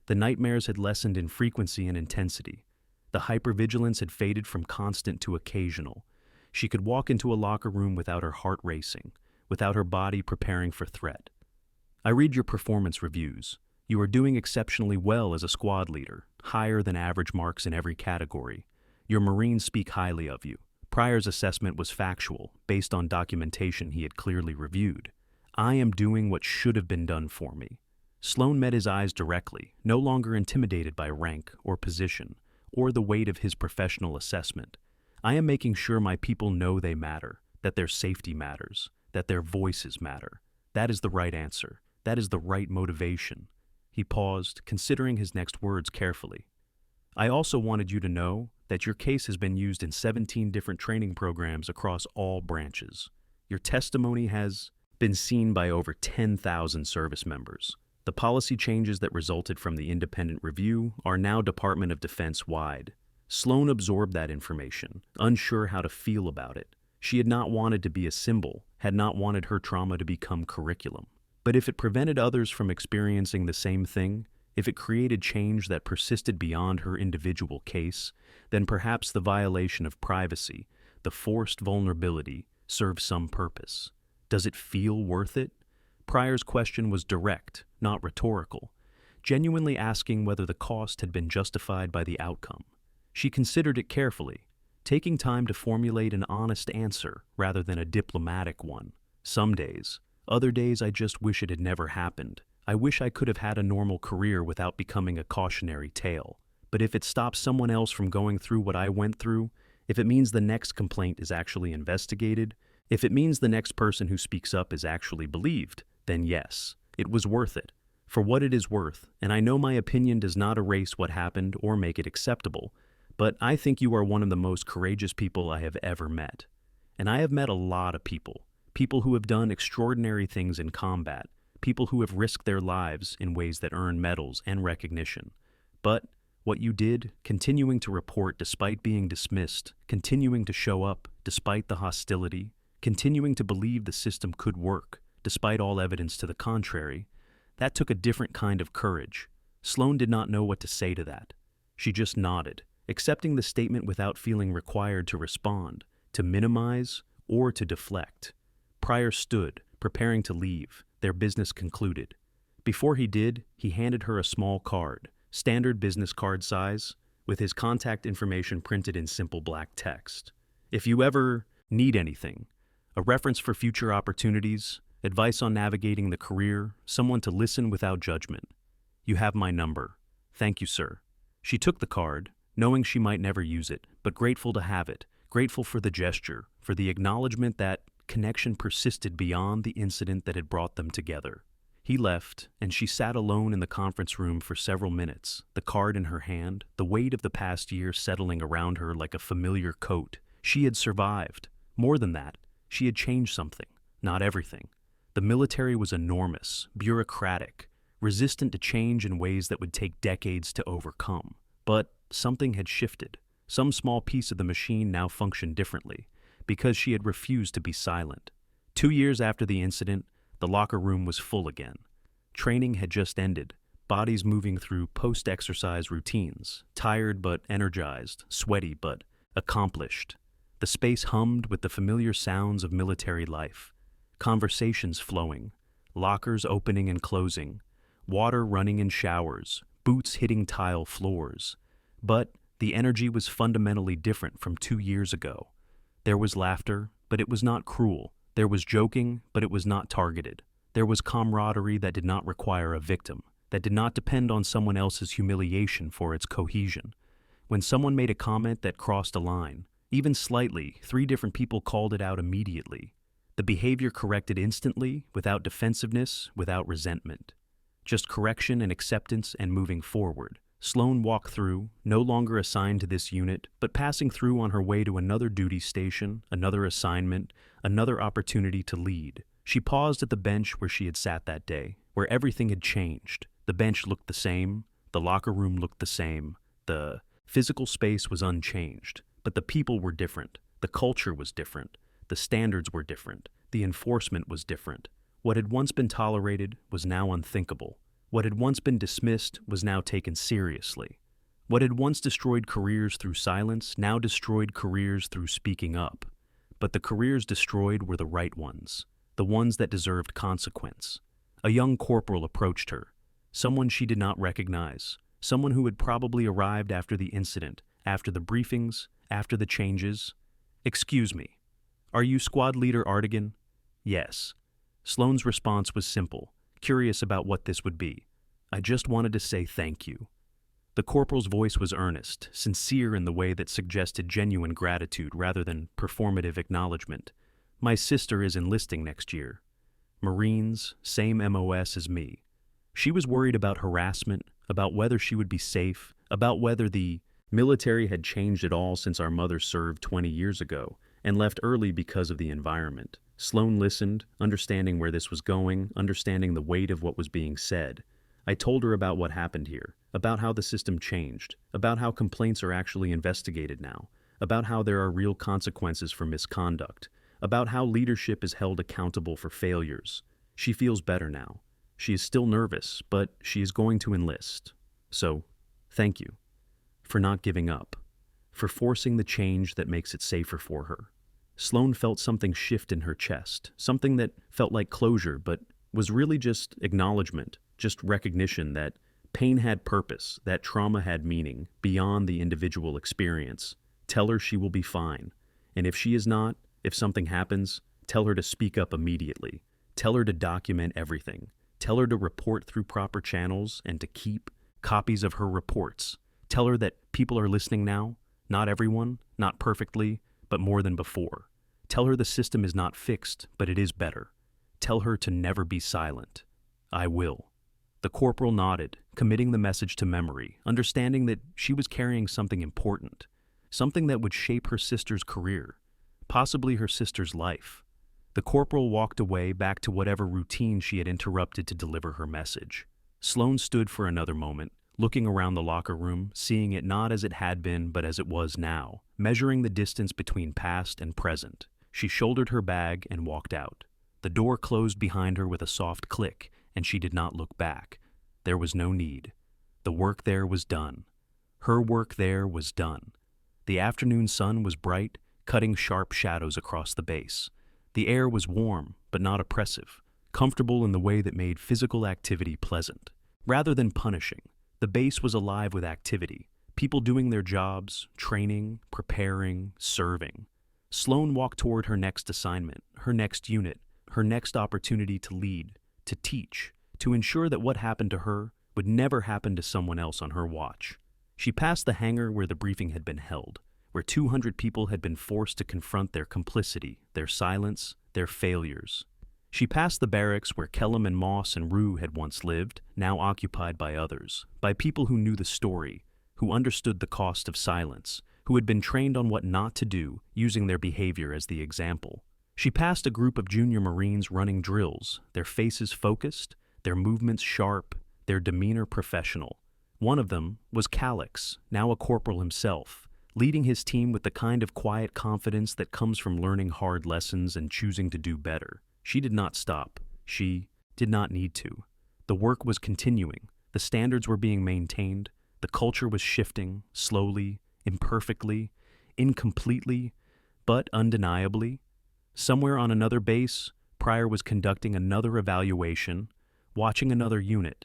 The nightmares had lessened in frequency and intensity. The hypervigilance had faded from constant to occasional. She could walk into a locker room without her heart racing, without her body preparing for threat. "I read your performance reviews. You are doing exceptionally well as a squad leader, higher than average marks in every category. Your Marines speak highly of you." Pryor's assessment was factual, based on documentation he had clearly reviewed. "I am doing what should have been done for me." Sloan met his eyes directly, no longer intimidated by rank or position, or the weight of his professional assessment. "I am making sure my people know they matter, that their safety matters, that their voices matter. That is the right answer. That is the right motivation." He paused, considering his next words carefully. "I also wanted you to know that your case has been used in 17 different training programs across all branches. Your testimony has been seen by over 10,000 service members. The policy changes that resulted from the independent review are now Department of Defense-wide." Sloan absorbed that information, unsure how to feel about it. She had not wanted to be a symbol, had not wanted her trauma to become curriculum. But if it prevented others from experiencing the same thing, if it created change that persisted beyond her individual case, then perhaps the violation of privacy, the forced vulnerability, served some purpose. Does it feel worth it? Pryor's question was direct, not rhetorical, genuinely asking whether the cost had been justified by the outcome. She considered it carefully, taking time to formulate an honest answer rather than a diplomatic one. "Some days. Other days I just wish it had never happened. I wish I could have had a normal career without becoming a cautionary tale. But if it stops someone else from going through what I went through, if it means the next complaint is actually investigated, if it means the next person who speaks up is actually believed, then yes, it was worth it. For what it is worth, and I know my opinion does not erase what happened or make it acceptable, but I think you are one of the most courageous people I have ever met. And I have met a lot of people who have done extraordinary things in combat, people who have risked their lives in ways that earn medals and recognition. But what you did, continuing to report despite being dismissed, continuing to show up despite the hostility, continuing to believe the system could work, despite all evidence to the contrary, that took a different kind of courage. Sloan did not know what to say to that. She just nodded, accepting the statement without feeling required to respond, to minimize, or to deflect. Pryor stood, preparing to leave, their business concluded. Before he did, he handed her a small card, standard business card size, with his contact information printed in simple black text. "If you ever need anything, a reference for future opportunities, advice on navigating the career, someone to listen without judgment, you have my number. Thank you, sir." She took the card, knowing she might never use it, but grateful to have it, grateful for the gesture, for the acknowledgement that connection persisted beyond the incident that had brought them together. He left, and she sat alone in the conference room for several minutes, the card in her hand, the weight of the past year settling around her like a familiar coat. She had survived. More than that, she had changed something, not everything. The military was enormous, bureaucratic, resistant to change in ways that would take decades to overcome. But something had shifted. Some small piece of the machine now functioned differently, because she had refused to be silent. 2 years after the incident, the locker room was full again. Training had just ended, bodies moving through post-exercise routines, tired but energized, sweaty but accomplished. The space hummed with the familiar sounds of military life, conversations flowing, lockers opening and closing, water running in showers, boots hitting tile floors. But the energy was fundamentally different from 2 years ago. There was laughter, but it was not cruel. There was joking, but it was not targeted. There was camaraderie that did not require a victim, that did not depend on someone else's humiliation for its cohesion. When someone made a comment that crossed a line, even slightly, 3 different people called it out immediately. The behavior corrected instantly, without defensiveness, without resentment. Just correction and acceptance and moving forward. Sloane walked through, no longer assigned to this unit, but passing through on her way to another duty station, another assignment, another opportunity to lead. She paused at the bench where she had sat that day, where everything had changed. The bench looked the same, the locker room looked the same, the physical space was unchanged, but the people were different, the culture was different, the standards were different, the enforcement was different. What had once been tolerated was now unthinkable. What had once been dismissed was now taken seriously. What had once destroyed careers through silence now destroyed careers through speaking up. But the careers destroyed were the right ones, the ones that deserved consequence. A young corporal approached her, someone she did not recognize, someone who had probably arrived after the incident, after the briefings, after the changes. "Excuse me, are you Squad Leader Artigan?" "Yes." Sloane's response was simple, curious about what this would be. "I just wanted to say thank you." The corporal's voice was earnest, sincere in the way that suggested genuine gratitude rather than performative acknowledgement. "My sister is enlisting next year. Marines, same MOS as me." She was worried about harassment, about whether she would be safe, about whether the military had changed at all since our mother served 20 years ago and left early because of the environment. Sloane listened, understanding where this was going, understanding the weight of what was being said. I told her about what happened here, about how the system changed, about how complaints are actually investigated now, about how there are real consequences for misconduct, about how leadership is held accountable for failures. She feels better now. She is still nervous, but she is going to enlist. So, thank you for not giving up, for forcing the change that makes it safer for her. Sloane felt something shift in her chest, something that felt like closure, but was really just acknowledgement, just recognition that pain had purpose, that trauma had meaning, beyond the individual experience. Tell her she will be fine. And if she is not, if something happens, tell her to speak up immediately. Tell her to document everything. Tell her to report through proper channels and to keep copies of her reports. Tell her that people are listening now, not everyone, not perfectly, but more than before. Tell her the system is not fixed, but it is better. Tell her to never be silent. I will. The corporal nodded, committing the message to memory, understanding that she was carrying something important, something that would shape her sister's career, possibly her sister's life. The corporal walked away back to whatever routine she had interrupted to deliver her message. Sloane stood for another moment, looking around the locker room, seeing it not as it had been but as it was now, measuring the distance between past and present. She shouldered her bag and walked out. The door closed behind her with a soft click, and she did not look back. There was no need. The work there was done. Her work there was done. The afternoon sun was bright, cutting sharp shadows across the base. The air was warm, but not oppressive, comfortable in the way that made physical activity pleasant. Rather than punishing, the base was alive with activity, people doing their jobs, training, preparing, serving. Sloane walked toward her next assignment, her next unit, her next opportunity to lead, to teach, to ensure that what happened to her would never happen to someone else on her watch. She passed the hangar where the briefing had been held, where 200 people had been forced to confront their complicity, their silence, their failures. She passed the barracks where Kellum and Moss and Rue had once lived, now occupied by others, by people who knew the story, who understood the cost of silence, who had been trained on what not to do, using their behavior as the example. She passed a group of junior Marines running drills, their faces focused, their movements sharp, their demeanor professional. One of them was Calix, now a corporal himself, leading his team with the kind of quiet confidence that comes from learning hard lessons and choosing to do better. She did not stop. She did not need to. The work was continuing. The standards were being maintained. The culture was shifting, slowly, imperfectly, incompletely, but undeniably. Somewhere on another base, Pryor was conducting another evaluation, watching another unit,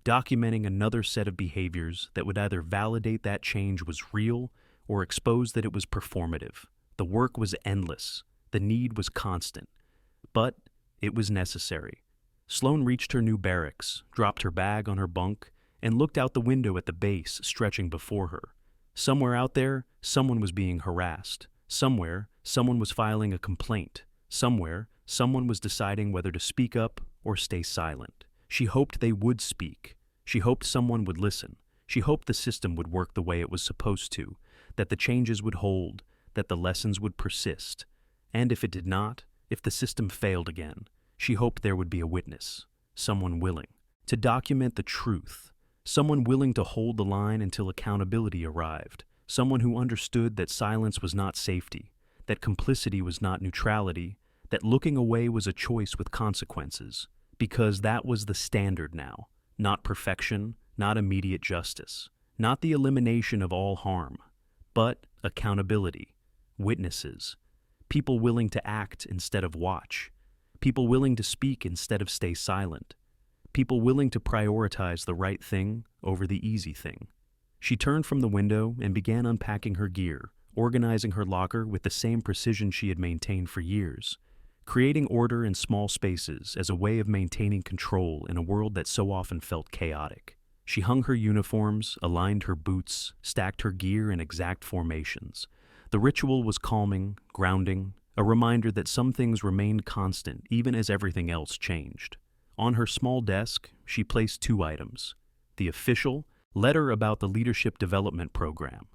documenting another set of behaviors that would either validate that change was real or expose that it was performative. The work was endless. The need was constant. But it was necessary. Sloane reached her new barracks, dropped her bag on her bunk, and looked out the window at the base stretching before her. Somewhere out there, someone was being harassed. Somewhere, someone was filing a complaint. Somewhere, someone was deciding whether to speak up or stay silent. She hoped they would speak. She hoped someone would listen. She hoped the system would work the way it was supposed to, that the changes would hold, that the lessons would persist. And if it did not, if the system failed again, she hoped there would be a witness, someone willing to document the truth, someone willing to hold the line until accountability arrived, someone who understood that silence was not safety, that complicity was not neutrality, that looking away was a choice with consequences, because that was the standard now, not perfection, not immediate justice, not the elimination of all harm, but accountability, witnesses, people willing to act instead of watch, people willing to speak instead of stay silent, people willing to prioritize the right thing over the easy thing. She turned from the window and began unpacking her gear, organizing her locker with the same precision she had maintained for years, creating order in small spaces as a way of maintaining control in a world that so often felt chaotic. She hung her uniforms, aligned her boots, stacked her gear in exact formations. The ritual was calming, grounding, a reminder that some things remained constant even as everything else changed. On her small desk, she placed two items: the official letter about the Leadership Development Program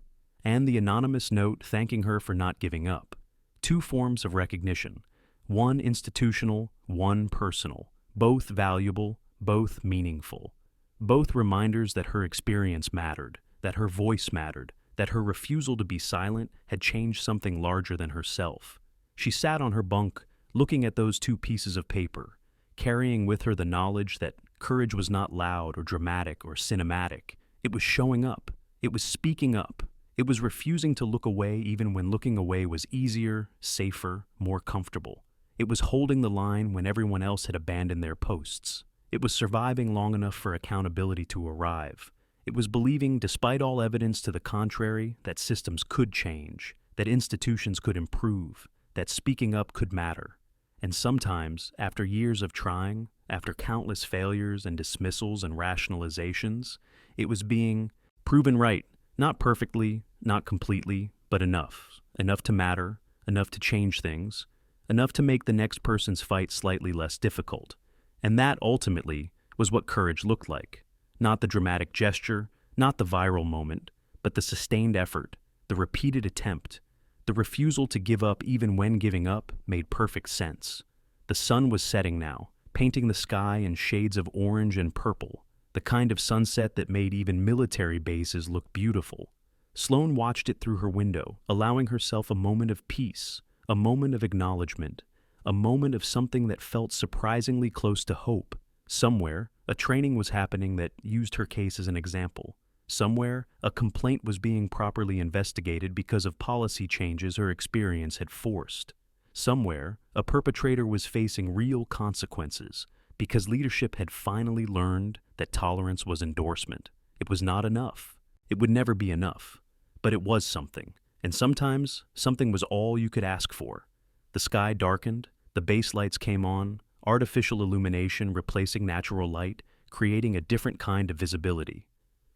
and the anonymous note thanking her for not giving up. Two forms of recognition, one institutional, one personal, both valuable, both meaningful, both reminders that her experience mattered, that her voice mattered, that her refusal to be silent had changed something larger than herself. She sat on her bunk, looking at those two pieces of paper, carrying with her the knowledge that courage was not loud or dramatic or cinematic. It was showing up. It was speaking up. It was refusing to look away even when looking away was easier, safer, more comfortable. It was holding the line when everyone else had abandoned their posts. It was surviving long enough for accountability to arrive. It was believing, despite all evidence to the contrary, that systems could change, that institutions could improve, that speaking up could matter. And sometimes, after years of trying, after countless failures and dismissals and rationalizations, it was being proven right, not perfectly, not completely, but enough. Enough to matter, enough to change things, enough to make the next person's fight slightly less difficult. And that, ultimately, was what courage looked like. Not the dramatic gesture, not the viral moment, but the sustained effort, the repeated attempt, the refusal to give up even when giving up made perfect sense. The sun was setting now, painting the sky in shades of orange and purple, the kind of sunset that made even military bases look beautiful. Sloane watched it through her window, allowing herself a moment of peace, a moment of acknowledgement, a moment of something that felt surprisingly close to hope. Somewhere, a training was happening that used her case as an example. Somewhere, a complaint was being properly investigated because of policy changes her experience had forced. Somewhere, a perpetrator was facing real consequences because leadership had finally learned that tolerance was endorsement. It was not enough. It would never be enough. But it was something. And sometimes, something was all you could ask for. The sky darkened, the base lights came on, artificial illumination replacing natural light, creating a different kind of visibility.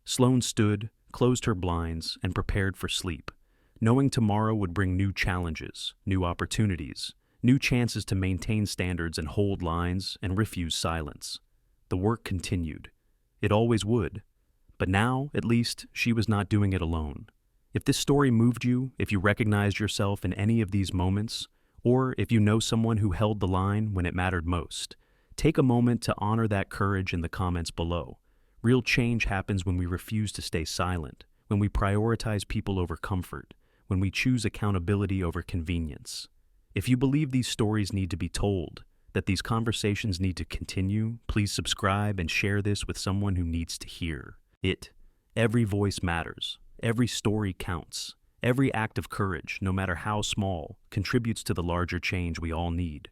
Sloane stood, closed her blinds, and prepared for sleep, knowing tomorrow would bring new challenges, new opportunities, new chances to maintain standards and hold lines and refuse silence. The work continued. It always would. But now, at least, she was not doing it alone. If this story moved you, if you recognized yourself in any of these moments, or if you know someone who held the line when it mattered most, take a moment to honor that courage in the comments below. Real change happens when we refuse to stay silent, when we prioritize people over comfort, when we choose accountability over convenience. If you believe these stories need to be told, that these conversations need to continue, please subscribe and share this with someone who needs to hear it. Every voice matters. Every story counts. Every act of courage, no matter how small, contributes to the larger change we all need.